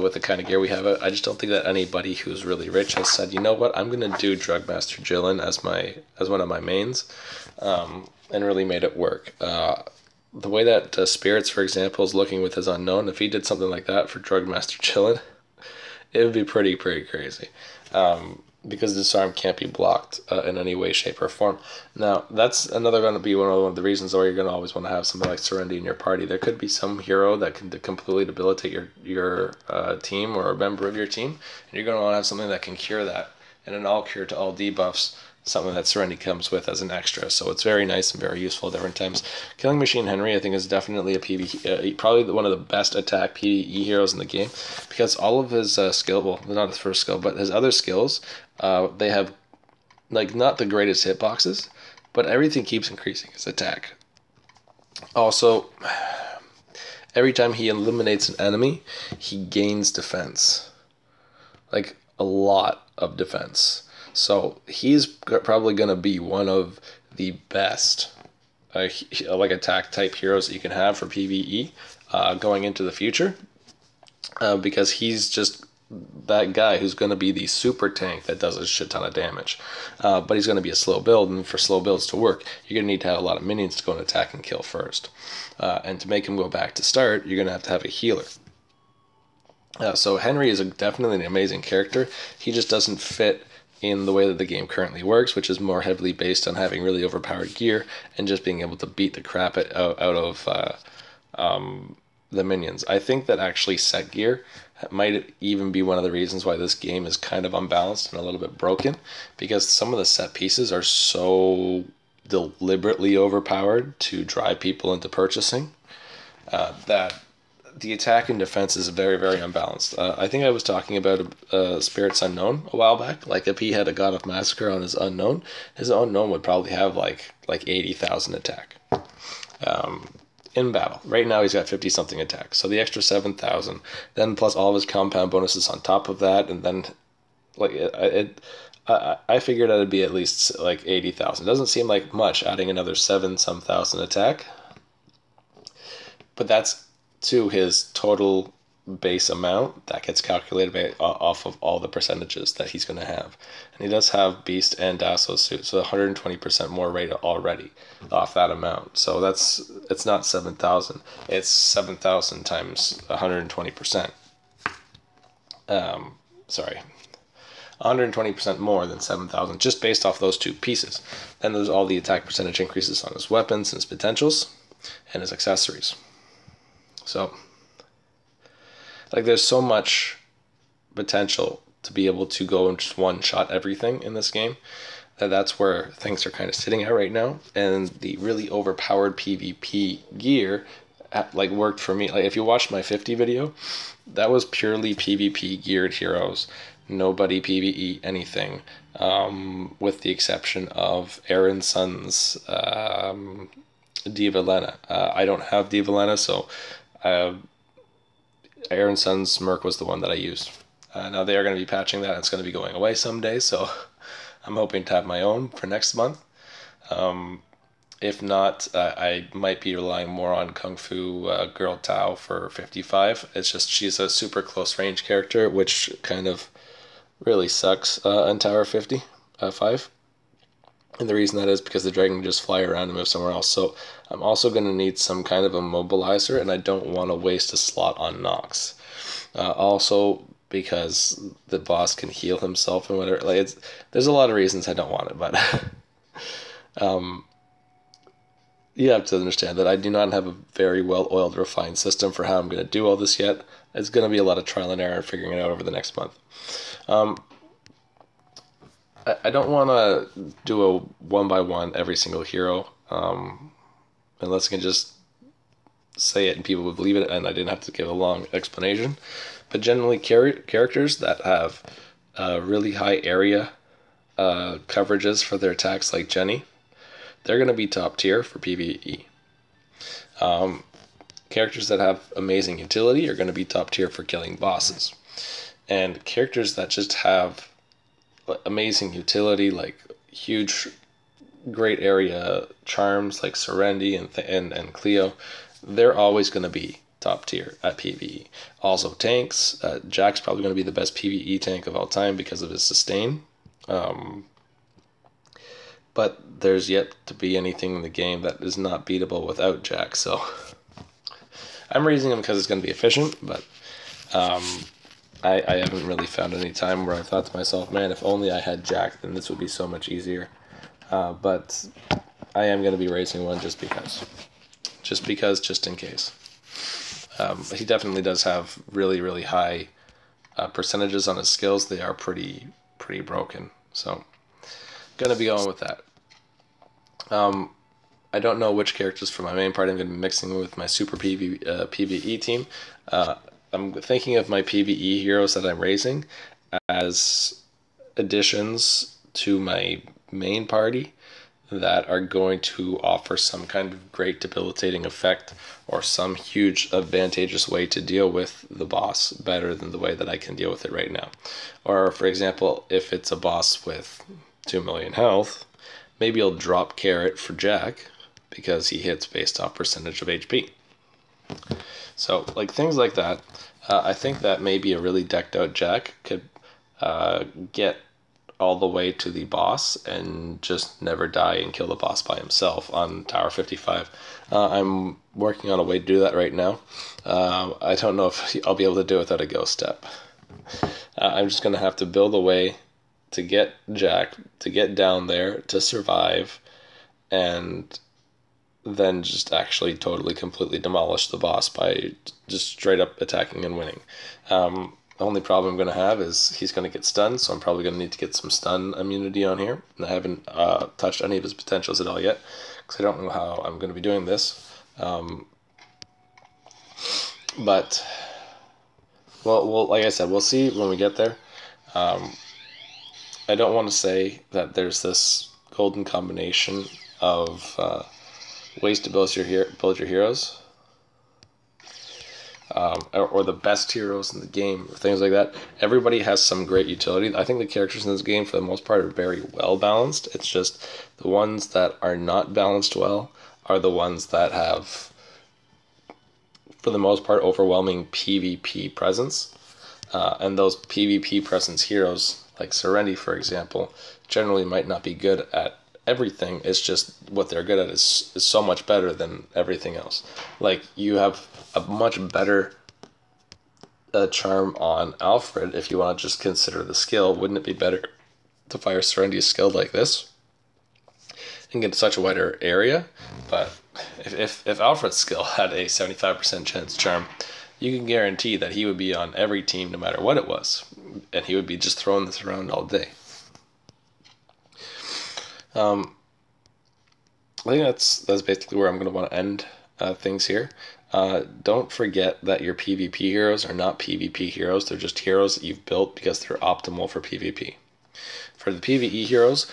with the kind of gear we have. I just don't think that anybody who's really rich has said, you know what, I'm going to do Drugmaster Jilin as one of my mains, and really made it work. The way that Spirits, for example, is looking with his Unknown, if he did something like that for Drugmaster Jilin, it would be pretty crazy. Because disarm can't be blocked in any way, shape, or form. Now, that's going to be one of the reasons why you're going to always want to have something like Serendi in your party. There could be some hero that can completely debilitate your team or a member of your team, and you're going to want to have something that can cure that, and an all cure to all debuffs, something that Serendi comes with as an extra. So it's very nice and very useful at different times. Killing Machine Henry, I think, is definitely a PvE, probably one of the best attack PvE heroes in the game, because all of his skill, well, not his first skill, but his other skills, they have, like, not the greatest hitboxes, but everything keeps increasing his attack. Also, every time he eliminates an enemy, he gains defense. Like, a lot of defense. So he's probably going to be one of the best like attack type heroes that you can have for PvE going into the future, because he's just that guy who's going to be the super tank that does a shit ton of damage, but he's going to be a slow build, and for slow builds to work, you're going to need to have a lot of minions to go and attack and kill first, and to make him go back to start, you're going to have a healer. So Henry is definitely an amazing character. He just doesn't fit in the way that the game currently works, which is more heavily based on having really overpowered gear and just being able to beat the crap out of the minions. I think that actually set gear might even be one of the reasons why this game is kind of unbalanced and a little bit broken, because some of the set pieces are so deliberately overpowered to drive people into purchasing that the attack and defense is very, very unbalanced. I think I was talking about Spirit's Unknown a while back. Like, if he had a God of Massacre on his Unknown would probably have like 80,000 attack in battle. Right now he's got 50-something attack. So the extra 7,000, then plus all of his compound bonuses on top of that, and then like I figured it'd be at least like 80,000. Doesn't seem like much adding another 7-some thousand attack, but that's to his total base amount that gets calculated off of all the percentages that he's going to have. And he does have Beast and Dasso suit, so 120% more rate already off that amount. So it's not 7,000, it's 7,000 times 120%. Sorry, 120% more than 7,000 just based off those two pieces. Then there's all the attack percentage increases on his weapons and his potentials and his accessories. So, like, there's so much potential to be able to go and just one-shot everything in this game that's where things are kind of sitting at right now. And the really overpowered PvP gear, like, worked for me. Like, if you watched my 50 video, that was purely PvP geared heroes. Nobody PvE anything, with the exception of Aaron Sun's Diva Lena. I don't have Diva Lena, so Aaron Sun's Merc was the one that I used. Now they are going to be patching that. It's going to be going away someday, so I'm hoping to have my own for next month. If not, I might be relying more on Kung Fu Girl Tao for 55. It's just she's a super close range character, which kind of really sucks in Tower 55. And the reason that is because the dragon can just fly around and move somewhere else. So I'm also going to need some kind of immobilizer, and I don't want to waste a slot on Nox. Also because the boss can heal himself and whatever. Like, there's a lot of reasons I don't want it, but you have to understand that I do not have a very well-oiled, refined system for how I'm going to do all this yet. It's going to be a lot of trial and error figuring it out over the next month. I don't want to do a one-by-one every single hero, unless I can just say it and people would believe it and I didn't have to give a long explanation. But generally, characters that have really high area coverages for their attacks, like Jenny, they're going to be top tier for PvE. Characters that have amazing utility are going to be top tier for killing bosses. And characters that just have amazing utility, like huge, great area charms, like Serendi and Cleo, they're always going to be top tier at PvE. Also tanks, Jack's probably going to be the best PvE tank of all time because of his sustain. But there's yet to be anything in the game that is not beatable without Jack, so I'm raising him because it's going to be efficient, but I haven't really found any time where I've thought to myself, man, if only I had Jack, then this would be so much easier. But I am going to be raising one just because, just in case. He definitely does have really, really high percentages on his skills. They are pretty broken, so going to be going with that. I don't know which characters for my main party I'm going to be mixing with my super PvE team. I'm thinking of my PvE heroes that I'm raising as additions to my main party that are going to offer some kind of great debilitating effect or some huge advantageous way to deal with the boss better than the way that I can deal with it right now. Or, for example, if it's a boss with 2 million health, maybe I'll drop Carrot for Jack because he hits based off percentage of HP. So, like, things like that. I think that maybe a really decked out Jack could get all the way to the boss and just never die and kill the boss by himself on Tower 55. I'm working on a way to do that right now. I don't know if I'll be able to do it without a ghost step. I'm just going to have to build a way to get Jack to get down there to survive and then just actually totally completely demolish the boss by just straight up attacking and winning. The only problem I'm going to have is he's going to get stunned, so I'm probably going to need to get some stun immunity on here. And I haven't touched any of his potentials at all yet, because I don't know how I'm going to be doing this. But well, like I said, we'll see when we get there. I don't want to say that there's this golden combination of ways to build your heroes, or the best heroes in the game, or things like that. Everybody has some great utility. I think the characters in this game, for the most part, are very well balanced. It's just the ones that are not balanced well are the ones that have, for the most part, overwhelming PvP presence. And those PvP presence heroes, like Serenity, for example, generally might not be good at everything. It's just what they're good at is so much better than everything else. Like, you have a much better charm on Alfred if you want to just consider the skill. Wouldn't it be better to fire Serenity's skill like this and get such a wider area? But if Alfred's skill had a 75% chance charm, you can guarantee that he would be on every team no matter what it was, and he would be just throwing this around all day. I think that's basically where I'm going to want to end things here. Don't forget that your PvP heroes are not PvP heroes. They're just heroes that you've built because they're optimal for PvP. For the PvE heroes,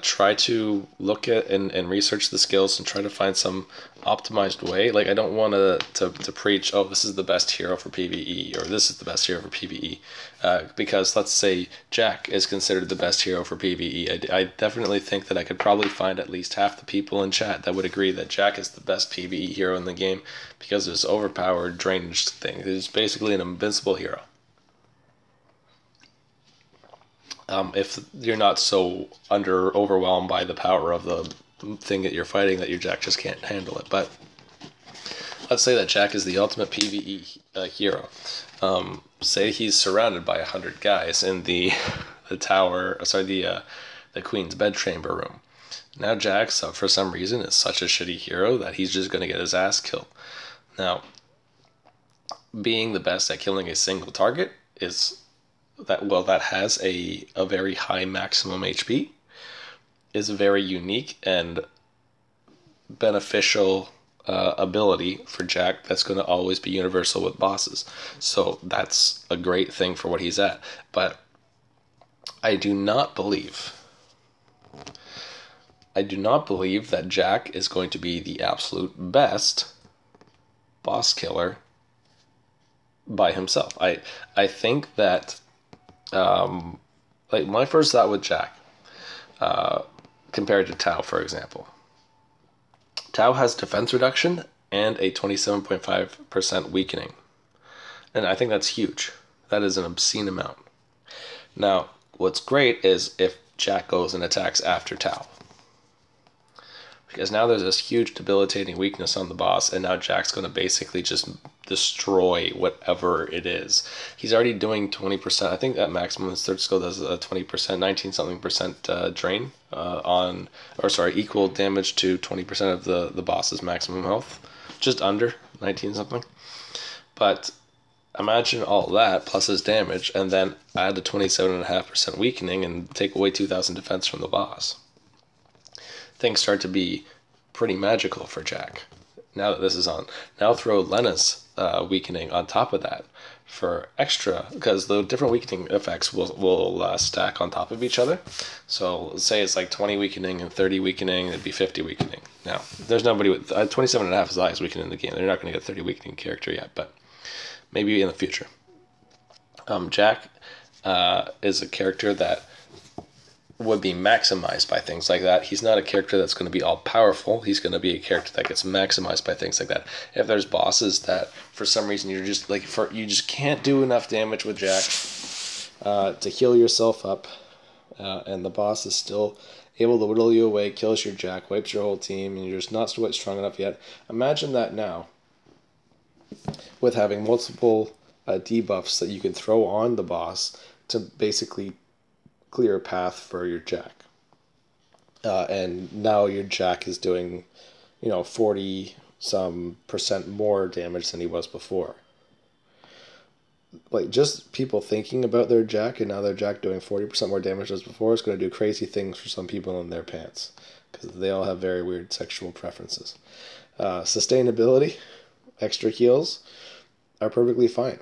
try to look at and research the skills and try to find some optimized way. Like, I don't want to preach, oh, this is the best hero for PvE, or this is the best hero for PvE. Because let's say Jack is considered the best hero for PvE. I definitely think that I could probably find at least half the people in chat that would agree that Jack is the best PvE hero in the game because of his overpowered drainage thing. He's basically an invincible hero. If you're not so overwhelmed by the power of the thing that you're fighting that your Jack just can't handle it. But let's say that Jack is the ultimate PvE hero. Say he's surrounded by 100 guys in the tower, the Queen's bedchamber room. Now Jack, for some reason, is such a shitty hero that he's just going to get his ass killed. Now, being the best at killing a single target that has a very high maximum HP is a very unique and beneficial ability for Jack that's going to always be universal with bosses. So that's a great thing for what he's at. But I do not believe that Jack is going to be the absolute best boss killer by himself. I think that like my first thought with Jack, compared to Tao, for example. Tao has defense reduction and a 27.5% weakening. And I think that's huge. That is an obscene amount. Now, what's great is if Jack goes and attacks after Tao. Because now there's this huge debilitating weakness on the boss, and now Jack's going to basically just destroy whatever it is. He's already doing 20%. I think at maximum his third skill does a 20%, 19 something percent drain equal damage to 20% of the boss's maximum health. Just under 19 something. But imagine all that plus his damage, and then add the 27.5% weakening and take away 2,000 defense from the boss. Things start to be pretty magical for Jack. Now that this is on, now throw Lena's weakening on top of that for extra, because the different weakening effects will stack on top of each other. So let's say it's like 20 weakening and 30 weakening, it'd be 50 weakening. Now, there's nobody with 27.5 is the highest weakening in the game. They're not going to get a 30 weakening character yet, but maybe in the future. Jack is a character that would be maximized by things like that. He's not a character that's going to be all powerful. He's going to be a character that gets maximized by things like that. If there's bosses that for some reason you just can't do enough damage with Jack to heal yourself up, and the boss is still able to whittle you away, kills your Jack, wipes your whole team, and you're just not quite strong enough yet. Imagine that now with having multiple debuffs that you can throw on the boss to basically clear a path for your Jack. And now your Jack is doing, 40% more damage than he was before. Like, just people thinking about their Jack and now their Jack doing 40% more damage as before is going to do crazy things for some people in their pants, because they all have very weird sexual preferences. Sustainability, extra heals. are perfectly fine.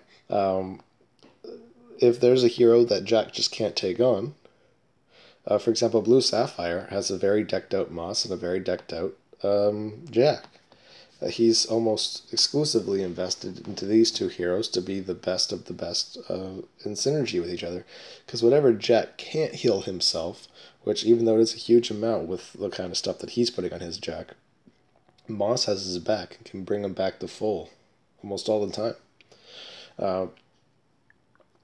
If there's a hero that Jack just can't take on, for example, Blue Sapphire has a very decked out Moss and a very decked out Jack. He's almost exclusively invested into these two heroes to be the best of the best in synergy with each other. Because whatever Jack can't heal himself, which even though it is a huge amount with the kind of stuff that he's putting on his Jack, Moss has his back and can bring him back to full almost all the time.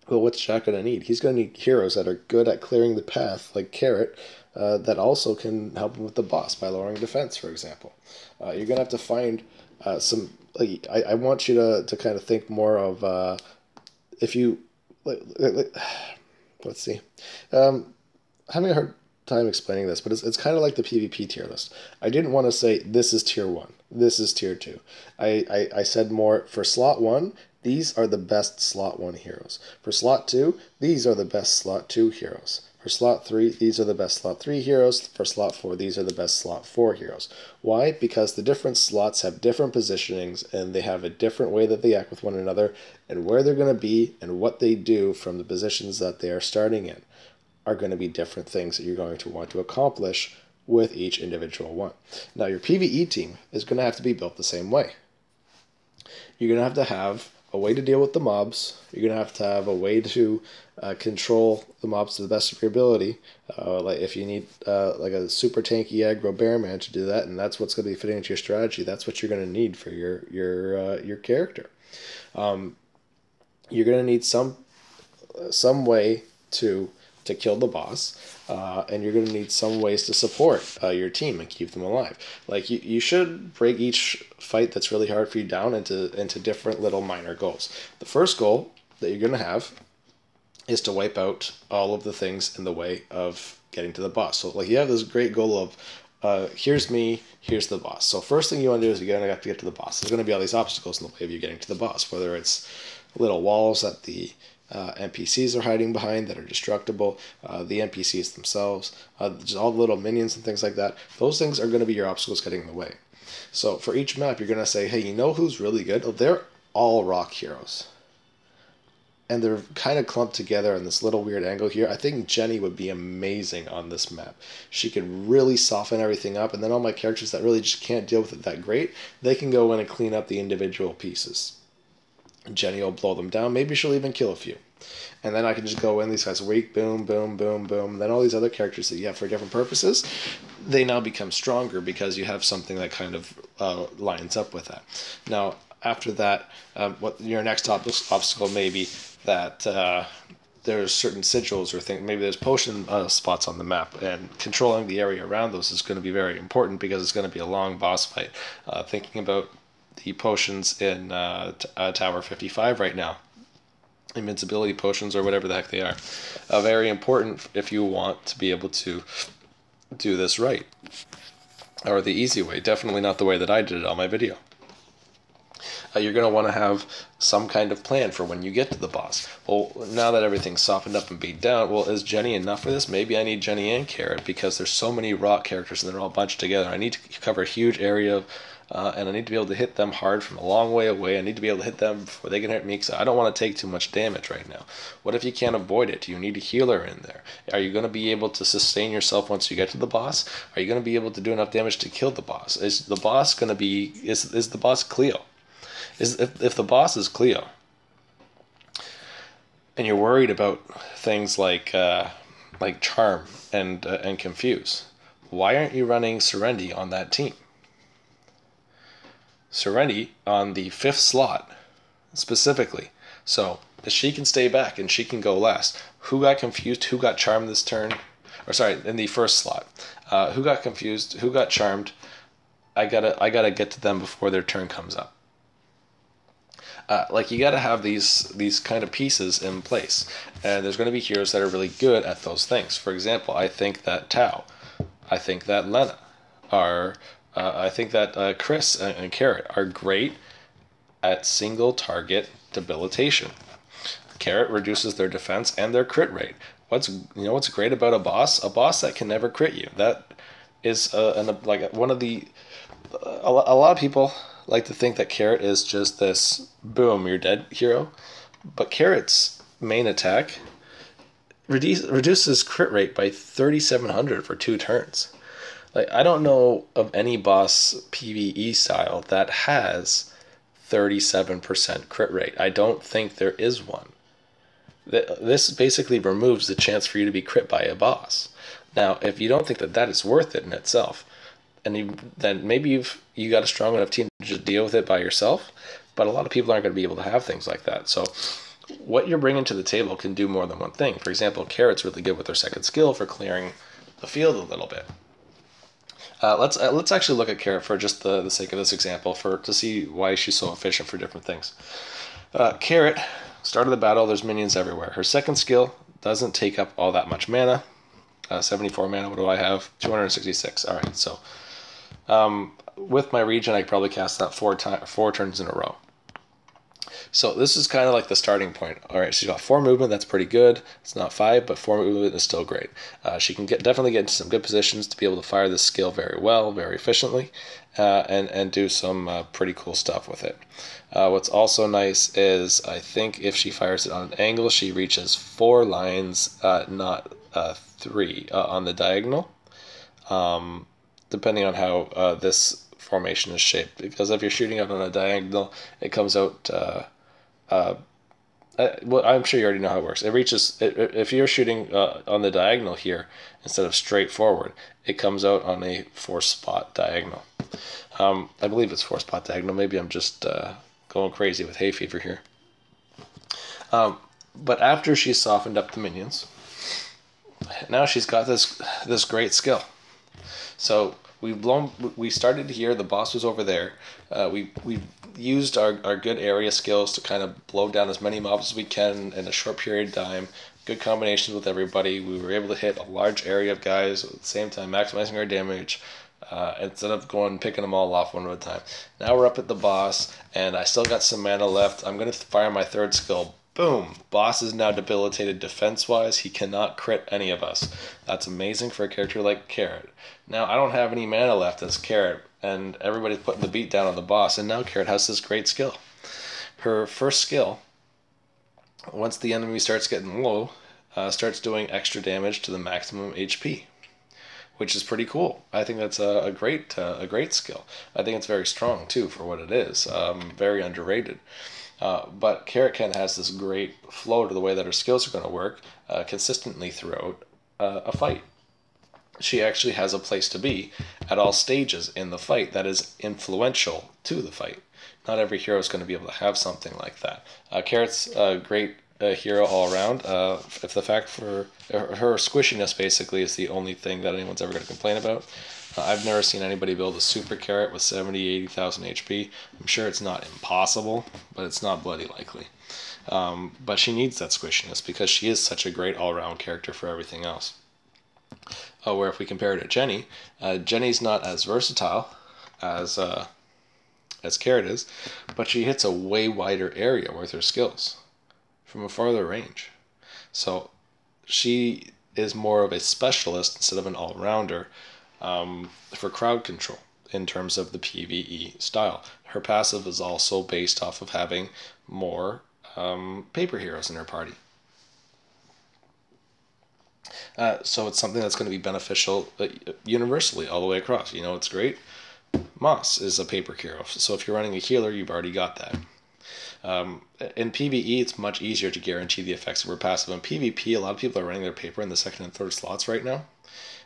Well, what's Jack going to need? He's going to need heroes that are good at clearing the path, like Carrot, that also can help him with the boss by lowering defense, for example. You're going to have to find some... Like, I want you to kind of think more of... if you... let's see. Having a hard time explaining this, but it's kind of like the PvP tier list. I didn't want to say, this is tier 1, this is tier 2. I said more, for slot 1... these are the best slot 1 heroes. For slot 2, these are the best slot 2 heroes. For slot 3, these are the best slot 3 heroes. For slot 4, these are the best slot 4 heroes. Why? Because the different slots have different positionings and they have a different way that they act with one another, and where they're going to be and what they do from the positions that they are starting in are going to be different things that you're going to want to accomplish with each individual one. Now, your PvE team is going to have to be built the same way. You're going to have a way to deal with the mobs. You're going to have a way to control the mobs to the best of your ability. Like if you need like a super tanky aggro bearman to do that, and that's what's going to be fitting into your strategy, that's what you're going to need for your character. You're going to need some way to kill the boss, and you're going to need some ways to support your team and keep them alive. Like you should break each fight that's really hard for you down into different little minor goals. The first goal that you're going to have is to wipe out all of the things in the way of getting to the boss. So like you have this great goal of here's me, here's the boss. So first thing you want to do is you're going to have to get to the boss. There's going to be all these obstacles in the way of you getting to the boss, whether it's little walls that the NPCs are hiding behind that are destructible, the NPCs themselves, just all the little minions and things like that. Those things are going to be your obstacles getting in the way. So for each map, you're going to say, hey, you know who's really good? Oh, they're all rock heroes. And they're kind of clumped together in this little weird angle here. I think Jenny would be amazing on this map. She could really soften everything up, and then all my characters that really just can't deal with it that great, they can go in and clean up the individual pieces. Jenny will blow them down. Maybe she'll even kill a few. And then I can just go in, these guys are weak, boom, boom, boom, boom. Then all these other characters that you have for different purposes, they now become stronger because you have something that kind of lines up with that. Now, after that, what your next obstacle may be that there's certain sigils or things, maybe there's potion spots on the map, and controlling the area around those is going to be very important because it's going to be a long boss fight. Thinking about the potions in Tower 55 right now, invincibility potions or whatever the heck they are, very important if you want to be able to do this right, or the easy way, definitely not the way that I did it on my video. You're going to want to have some kind of plan for when you get to the boss. Well, now that everything's softened up and beat down, well, is Jenny enough for this? Maybe I need Jenny and Carrot because there's so many rock characters and they're all bunched together. I need to cover a huge area, and I need to be able to hit them hard from a long way away. I need to be able to hit them before they can hit me because I don't want to take too much damage right now. What if you can't avoid it? Do you need a healer in there? Are you going to be able to sustain yourself once you get to the boss? Are you going to be able to do enough damage to kill the boss? Is the boss going to be... Is the boss Cleo? If the boss is Cleo, and you're worried about things like Charm and Confuse, why aren't you running Serenity on that team? Serenity on the 5th slot, specifically. So she can stay back and she can go last. Who got Confused? Who got Charmed this turn? Or sorry, in the 1st slot. Who got Confused? Who got Charmed? I gotta get to them before their turn comes up. Like you got to have these kind of pieces in place, and there's going to be heroes that are really good at those things. For example, I think that Tao, I think that Lena, I think that Chris and Carrot are great at single target debilitation. Carrot reduces their defense and their crit rate. What's great about a boss? A boss that can never crit you. That is like one of the a lot of people like to think that Carrot is just this boom, you're dead hero, but Carrot's main attack reduces crit rate by 3,700 for 2 turns. Like, I don't know of any boss PvE style that has 37% crit rate. I don't think there is one. This basically removes the chance for you to be crit by a boss. Now, if you don't think that that is worth it in itself, then maybe you got a strong enough team to just deal with it by yourself. But a lot of people aren't going to be able to have things like that. So what you're bringing to the table can do more than one thing. For example, Carrot's really good with her second skill for clearing the field a little bit. Let's actually look at Carrot for just the sake of this example to see why she's so efficient for different things. Carrot, start of the battle, there's minions everywhere. Her second skill doesn't take up all that much mana. 74 mana, what do I have? 266. All right, so with my regen, I could probably cast that 4 turns in a row. So this is kind of like the starting point. All right, she's got 4 movement. That's pretty good. It's not 5, but 4 movement is still great. She can definitely get into some good positions to be able to fire this skill very well, very efficiently, and do some pretty cool stuff with it. What's also nice is I think if she fires it on an angle, she reaches 4 lines, not 3 on the diagonal, depending on how this formation is shaped. Because if you're shooting out on a diagonal, it comes out. Well, I'm sure you already know how it works. It reaches if you're shooting on the diagonal here instead of straight forward, it comes out on a 4-spot diagonal. I believe it's 4-spot diagonal. Maybe I'm just going crazy with hay fever here. But after she's softened up the minions, now she's got this great skill. So we started here. The boss was over there. We used our good area skills to kind of blow down as many mobs as we can in a short period of time. Good combinations with everybody. We were able to hit a large area of guys at the same time, maximizing our damage. Instead of picking them all off one at a time. Now we're up at the boss, and I still got some mana left. I'm going to fire my third skill. Boom! Boss is now debilitated defense-wise. He cannot crit any of us. That's amazing for a character like Carrot. Now, I don't have any mana left as Carrot, and everybody's putting the beat down on the boss, and now Carrot has this great skill. Her first skill, once the enemy starts getting low, starts doing extra damage to the maximum HP, which is pretty cool. I think that's a great skill. I think it's very strong, too, for what it is. Very underrated. But Carrot kind of has this great flow to the way that her skills are going to work consistently throughout a fight. She actually has a place to be at all stages in the fight that is influential to the fight. Not every hero is going to be able to have something like that. Carrot's a great hero all around. If the fact for her squishiness basically is the only thing that anyone's ever going to complain about. I've never seen anybody build a super Carrot with 80,000 HP. I'm sure it's not impossible, but it's not bloody likely. But she needs that squishiness because she is such a great all-around character for everything else. Where if we compare her to Jenny, Jenny's not as versatile as Carrot is, but she hits a way wider area with her skills from a farther range. So she is more of a specialist instead of an all-rounder for crowd control in terms of the PvE style. Her passive is also based off of having more paper heroes in her party. So it's something that's going to be beneficial universally all the way across. You know, it's great. Moss is a paper hero, so if you're running a healer, you've already got that. In PvE, it's much easier to guarantee the effects of her passive. In PvP, a lot of people are running their paper in the second and third slots right now,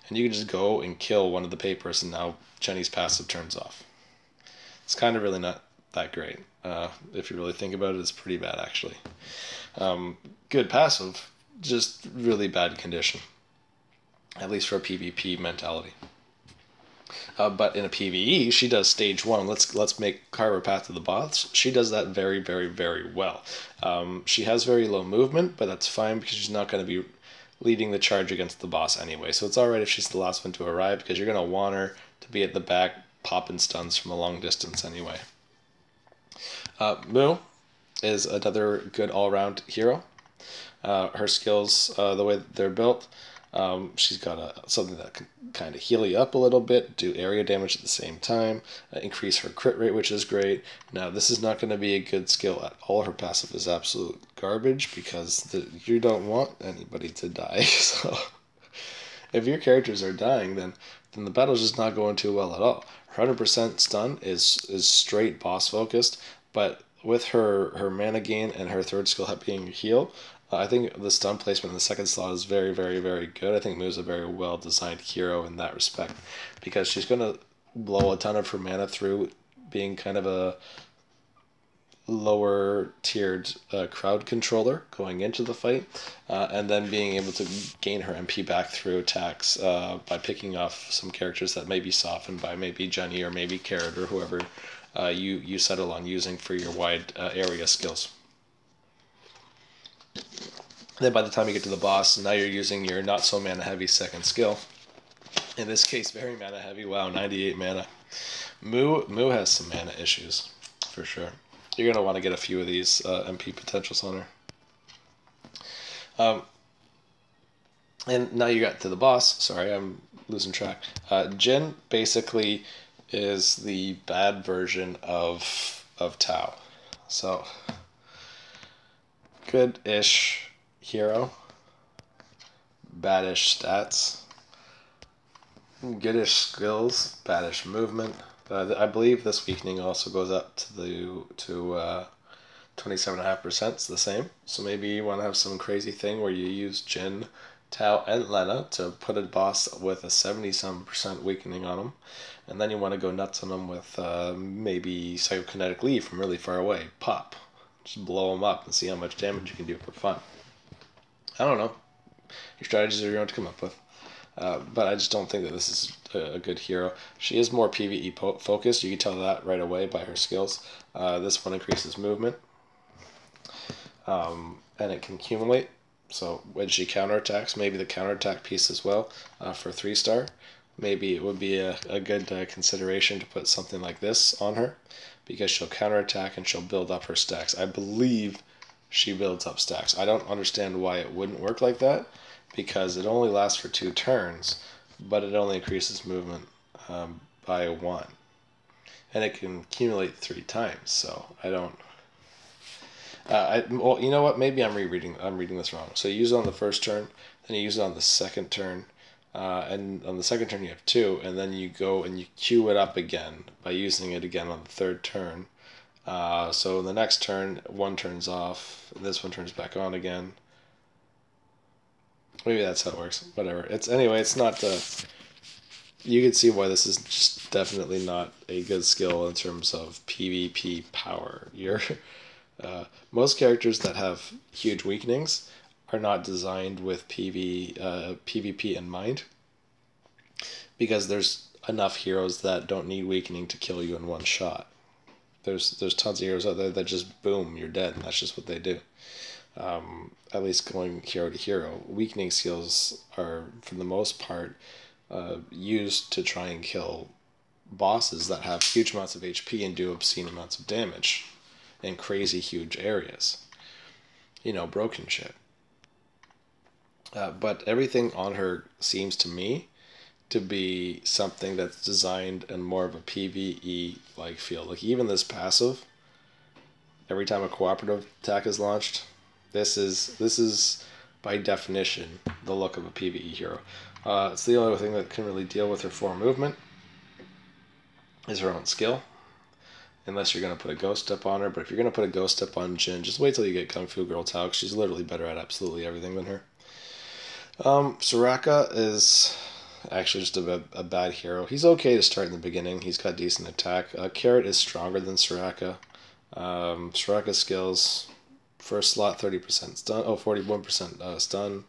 and you can just go and kill one of the papers, and now Jenny's passive turns off. It's kind of really not that great. If you really think about it, it's pretty bad, actually. Good passive, just really bad condition, at least for a PvP mentality. But in a PvE, she does stage 1. Let's carve her path to the boss. She does that very, very, very well. She has very low movement, but that's fine because she's not going to be leading the charge against the boss anyway. So it's alright if she's the last one to arrive because you're going to want her to be at the back popping stuns from a long distance anyway. Moo is another good all-around hero. Her skills, the way that they're built, She's got something that can kind of heal you up a little bit, do area damage at the same time, increase her crit rate, which is great. Now, this is not going to be a good skill at all. Her passive is absolute garbage because you don't want anybody to die. So if your characters are dying, then the battle's just not going too well at all. 100% stun is straight boss focused, but with her mana gain and her third skill being heal, I think the stun placement in the second slot is very, very, very good. I think Moo's a very well designed hero in that respect because she's going to blow a ton of her mana through being kind of a lower tiered crowd controller going into the fight, and then being able to gain her MP back through attacks by picking off some characters that may be softened by maybe Jenny or maybe Carrot or whoever you settle on using for your wide area skills. Then by the time you get to the boss, now you're using your not so mana heavy second skill. In this case, very mana heavy. Wow, 98 mana. Moo has some mana issues, for sure. You're going to want to get a few of these MP potentials on her. And now you got to the boss. Sorry, I'm losing track. Jin basically is the bad version of Tao. So, good-ish hero, badish stats, goodish skills, badish movement. I believe this weakening also goes up to 27.5%. It's the same. So maybe you want to have some crazy thing where you use Jin, Tao, and Lena to put a boss with a 70-some% weakening on them, and then you want to go nuts on them with maybe Psychokinetic Leave from really far away. Pop. Just blow them up and see how much damage you can do for fun. I don't know. Your strategies are your own to come up with. But I just don't think that this is a good hero. She is more PvE focused. You can tell that right away by her skills. This one increases movement. And it can accumulate. So when she counterattacks, maybe the counterattack piece as well for 3-star. Maybe it would be a good consideration to put something like this on her, because she'll counterattack and she'll build up her stacks. I believe she builds up stacks. I don't understand why it wouldn't work like that, because it only lasts for 2 turns, but it only increases movement by 1. And it can accumulate 3 times, so I don't... well, you know what? Maybe I'm reading this wrong. So you use it on the first turn, then you use it on the second turn, and on the second turn you have 2, and then you go and you queue it up again by using it again on the third turn. So the next turn, 1 turns off, and this one turns back on again. Maybe that's how it works. Whatever. It's not. You can see why this is just definitely not a good skill in terms of PvP power. Most characters that have huge weakenings are not designed with PvP in mind, because there's enough heroes that don't need weakening to kill you in one shot. There's tons of heroes out there that just boom, you're dead, and that's just what they do. At least going hero to hero, weakening skills are, for the most part, used to try and kill bosses that have huge amounts of HP and do obscene amounts of damage in crazy huge areas. Broken shit. But everything on her seems to me to be something that's designed in more of a PvE-like feel. Like even this passive, every time a cooperative attack is launched, this is by definition the look of a PvE hero. It's the only thing that can really deal with her 4 movement is her own skill, unless you're going to put a ghost step on her. But if you're going to put a ghost step on Jin, just wait till you get Kung Fu Girl Tao, because she's literally better at absolutely everything than her. Soraka is actually just a bad hero. He's okay to start in the beginning. He's got decent attack. Carrot is stronger than Soraka. Soraka's skills, first slot 30% stun, 41% stun.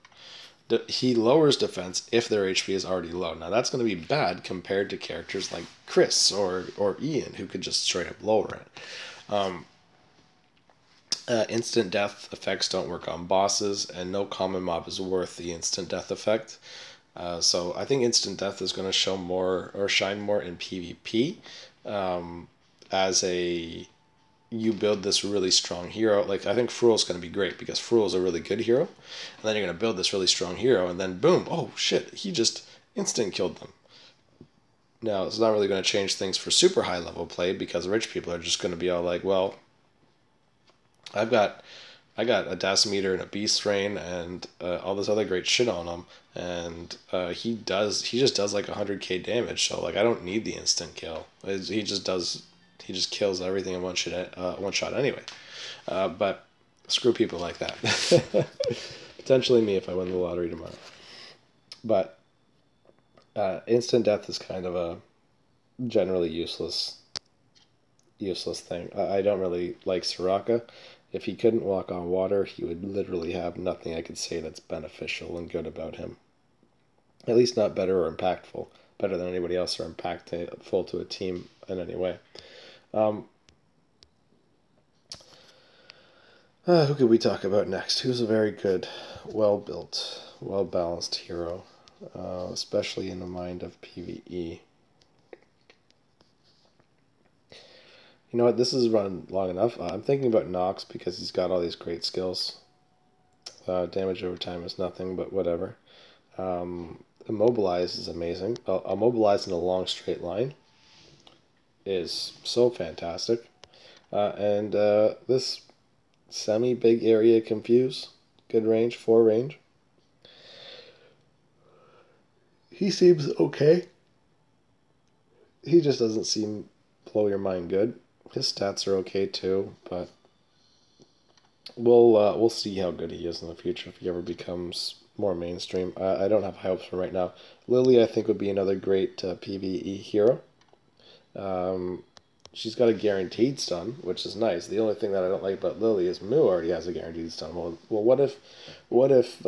He lowers defense if their HP is already low. Now that's going to be bad compared to characters like Chris or Ian, who could just straight up lower it. Instant death effects don't work on bosses, and no common mob is worth the instant death effect. So I think instant death is going to show more or shine more in PvP as a you build this really strong hero. Like, I think Fruel's going to be great because Fruel's a really good hero. And then you're going to build this really strong hero, and then boom, oh shit, he just instant killed them. Now, it's not really going to change things for super high level play because rich people are just going to be all like, well, I got a Dacimeter and a Beast Rain and all this other great shit on him, and he just does like 100k damage. So like I don't need the instant kill. He just kills everything in one shot anyway. But screw people like that. Potentially me if I win the lottery tomorrow. But instant death is kind of a generally useless thing. I don't really like Soraka. If he couldn't walk on water, he would literally have nothing I could say that's beneficial and good about him. At least not better or impactful. Better than anybody else or impactful to a team in any way. Who could we talk about next? Who's a very good, well-built, well-balanced hero, especially in the mind of PvE? You know what? This has run long enough. I'm thinking about Nox because he's got all these great skills. Damage over time is nothing, but whatever. Immobilize is amazing. Immobilize in a long straight line is so fantastic. And this semi-big area confuse, good range, 4 range. He seems okay. He just doesn't seem blow your mind good. His stats are okay too, but we'll see how good he is in the future if he ever becomes more mainstream. I don't have high hopes for him right now. Lily, I think, would be another great PvE hero. She's got a guaranteed stun, which is nice. The only thing that I don't like about Lily is Moo already has a guaranteed stun. Well, what if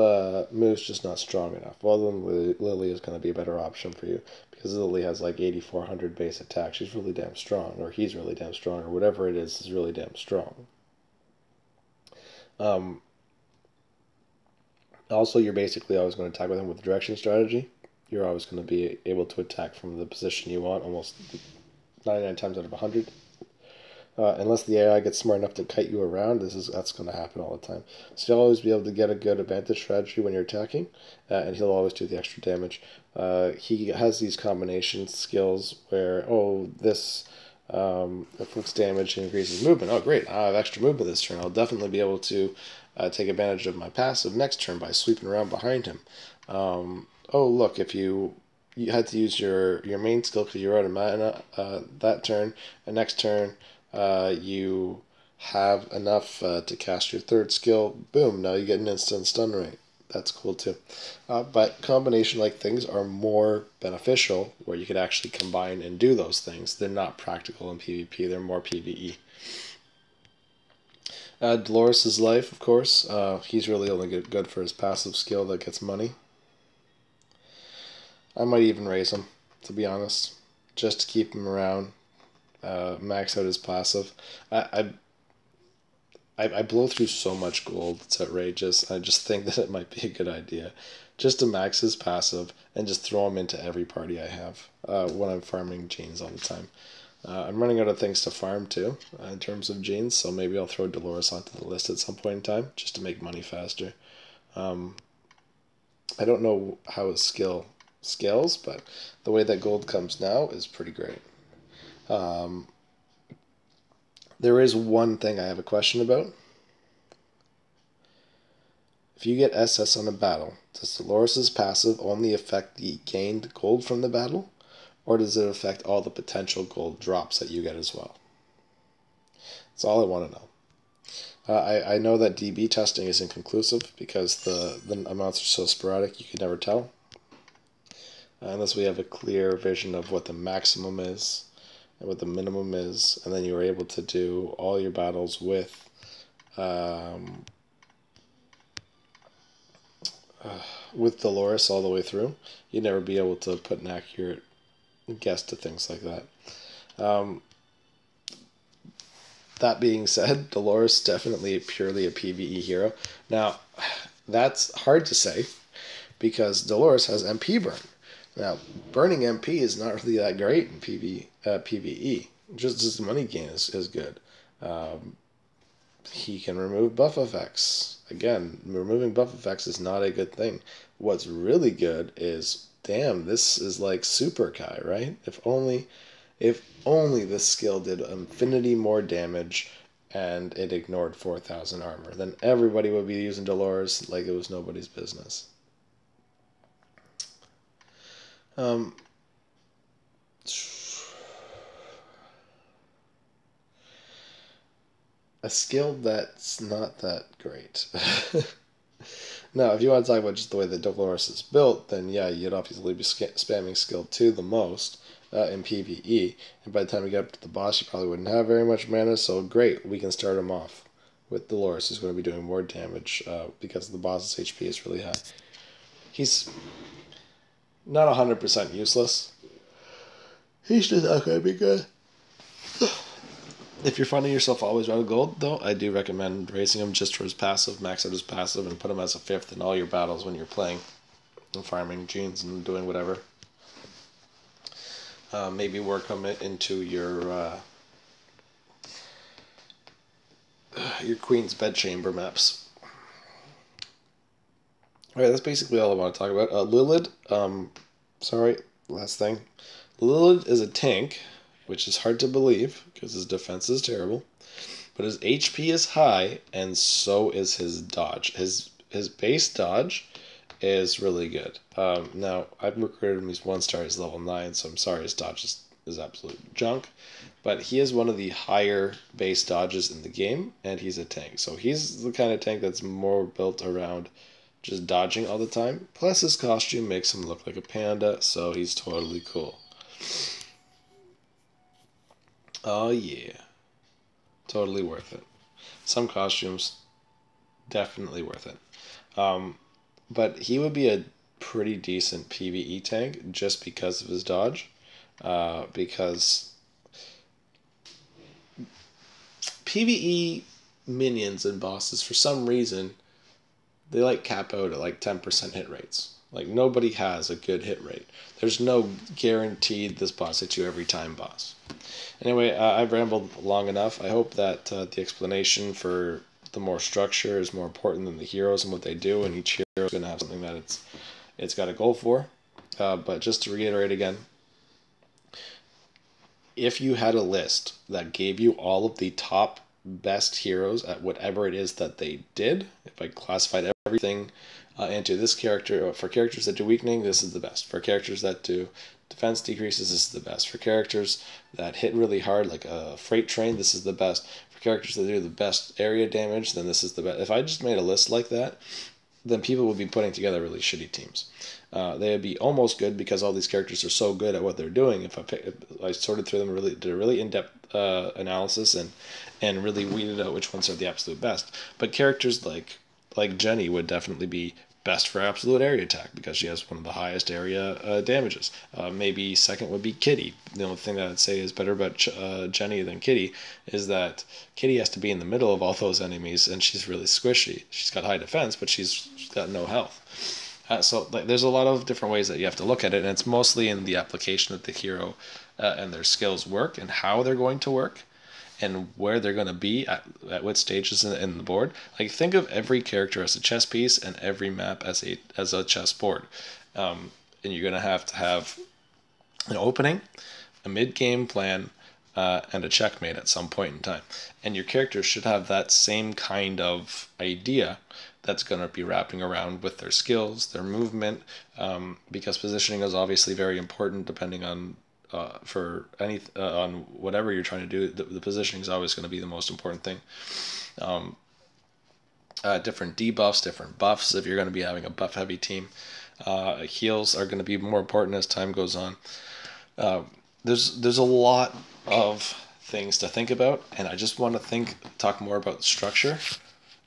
Moo's just not strong enough? Well, then Lily is going to be a better option for you because Lily has like 8,400 base attack. She's really damn strong, or he's really damn strong, or whatever it is really damn strong. Also, you're basically always going to attack with him with direction strategy. You're always going to be able to attack from the position you want, almost 99 times out of 100. Unless the AI gets smart enough to kite you around, that's going to happen all the time. So you'll always be able to get a good advantage strategy when you're attacking, and he'll always do the extra damage. He has these combination skills where, this inflicts damage and increases movement. Oh, great, I have extra movement this turn. I'll definitely be able to take advantage of my passive next turn by sweeping around behind him. Look, if you had to use your main skill because you're out of mana that turn, and next turn you have enough to cast your third skill, boom, now you get an instant stun rate. That's cool too. But combination-like things are more beneficial where you could actually combine and do those things. They're not practical in PvP, they're more PvE. Dolores' life, of course. He's really only good for his passive skill that gets money. I might even raise him, to be honest, just to keep him around, max out his passive. I blow through so much gold, it's outrageous. I just think that it might be a good idea just to max his passive and just throw him into every party I have when I'm farming genes all the time. I'm running out of things to farm too in terms of genes, so maybe I'll throw Dolores onto the list at some point in time just to make money faster. I don't know how his skill scales, but the way that gold comes now is pretty great. There is one thing I have a question about. If you get SS on a battle, does Dolores' passive only affect the gained gold from the battle, or does it affect all the potential gold drops that you get as well? That's all I want to know. I know that DB testing is inconclusive because the amounts are so sporadic you can never tell. Unless we have a clear vision of what the maximum is and what the minimum is, and then you are able to do all your battles with Dolores all the way through, you'd never be able to put an accurate guess to things like that. That being said, Dolores is definitely purely a PvE hero. Now, that's hard to say because Dolores has MP burn. Now, burning MP is not really that great in PvE. Just as money gain is good. He can remove buff effects. Again, removing buff effects is not a good thing. What's really good is, damn, this is like Super Kai, right? If only this skill did infinity more damage and it ignored 4,000 armor, then everybody would be using Dolores like it was nobody's business. A skill that's not that great. Now, if you want to talk about just the way that Dolores is built, then yeah, you'd obviously be spamming skill 2 the most in PvE. And by the time you get up to the boss, you probably wouldn't have very much mana, so great, we can start him off with Dolores, who's going to be doing more damage because the boss's HP is really high. He's not 100% useless. He's just not going to be good. If you're finding yourself always out of gold, though, I do recommend raising him just for his passive, max out his passive, and put him as a 5th in all your battles when you're playing and farming genes and doing whatever. Maybe work him into your Queen's Bedchamber maps. Alright, that's basically all I want to talk about. Lilith, sorry, last thing. Lilith is a tank, which is hard to believe because his defense is terrible, but his HP is high and so is his dodge. His base dodge is really good. Now, I've recruited him, he's 1-star, he's level 9, so I'm sorry his dodge is absolute junk, but he is one of the higher base dodges in the game, and he's a tank. So he's the kind of tank that's more built around just dodging all the time, plus his costume makes him look like a panda, so he's totally cool. Oh yeah, totally worth it. Some costumes, definitely worth it. But he would be a pretty decent PvE tank just because of his dodge. Because PvE minions and bosses, for some reason, they like cap out at like 10% hit rates. Like nobody has a good hit rate. There's no guaranteed this boss hits you every time boss. Anyway, I've rambled long enough. I hope that the explanation for the more structure is more important than the heroes and what they do, and each hero is going to have something that it's got a goal for. But just to reiterate again, if you had a list that gave you all of the top best heroes at whatever it is that they did, if I classified everything into this character, for characters that do weakening, this is the best. For characters that do defense decreases, this is the best. For characters that hit really hard, like a freight train, this is the best. For characters that do the best area damage, then this is the best. If I just made a list like that, then people would be putting together really shitty teams. They would be almost good because all these characters are so good at what they're doing. If I sorted through them, did a really in-depth analysis and really weeded out which ones are the absolute best. But characters like Jenny would definitely be best for absolute area attack because she has one of the highest area damages. Maybe second would be Kitty. The only thing that I'd say is better about Jenny than Kitty is that Kitty has to be in the middle of all those enemies, and she's really squishy. She's got high defense, but she's got no health. So there's a lot of different ways that you have to look at it, and it's mostly in the application of the hero and their skills work and how they're going to work and where they're going to be at what stages in the board. Like, think of every character as a chess piece and every map as a chess board. And you're going to have an opening, a mid-game plan, and a checkmate at some point in time. And your characters should have that same kind of idea that's going to be wrapping around with their skills, their movement, because positioning is obviously very important depending on on whatever you're trying to do. The positioning is always going to be the most important thing. Different debuffs, different buffs if you're going to be having a buff heavy team. Heals are going to be more important as time goes on. There's a lot of things to think about, and I just want to talk more about structure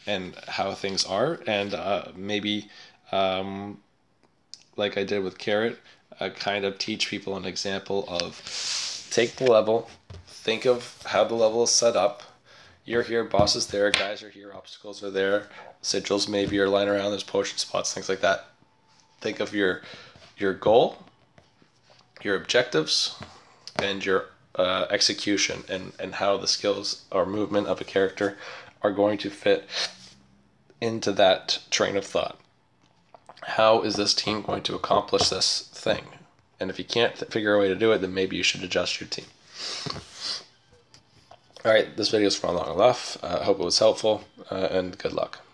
and how things are, and maybe like I did with Carrot, kind of teach people an example of take the level, think of how the level is set up. You're here, boss is there, guys are here, obstacles are there, sigils maybe are lying around, there's potion spots, things like that. Think of your goal, your objectives, and your execution and how the skills or movement of a character are going to fit into that train of thought. How is this team going to accomplish this thing? And if you can't figure a way to do it, then maybe you should adjust your team. All right, this video is run long enough. I hope it was helpful, and good luck.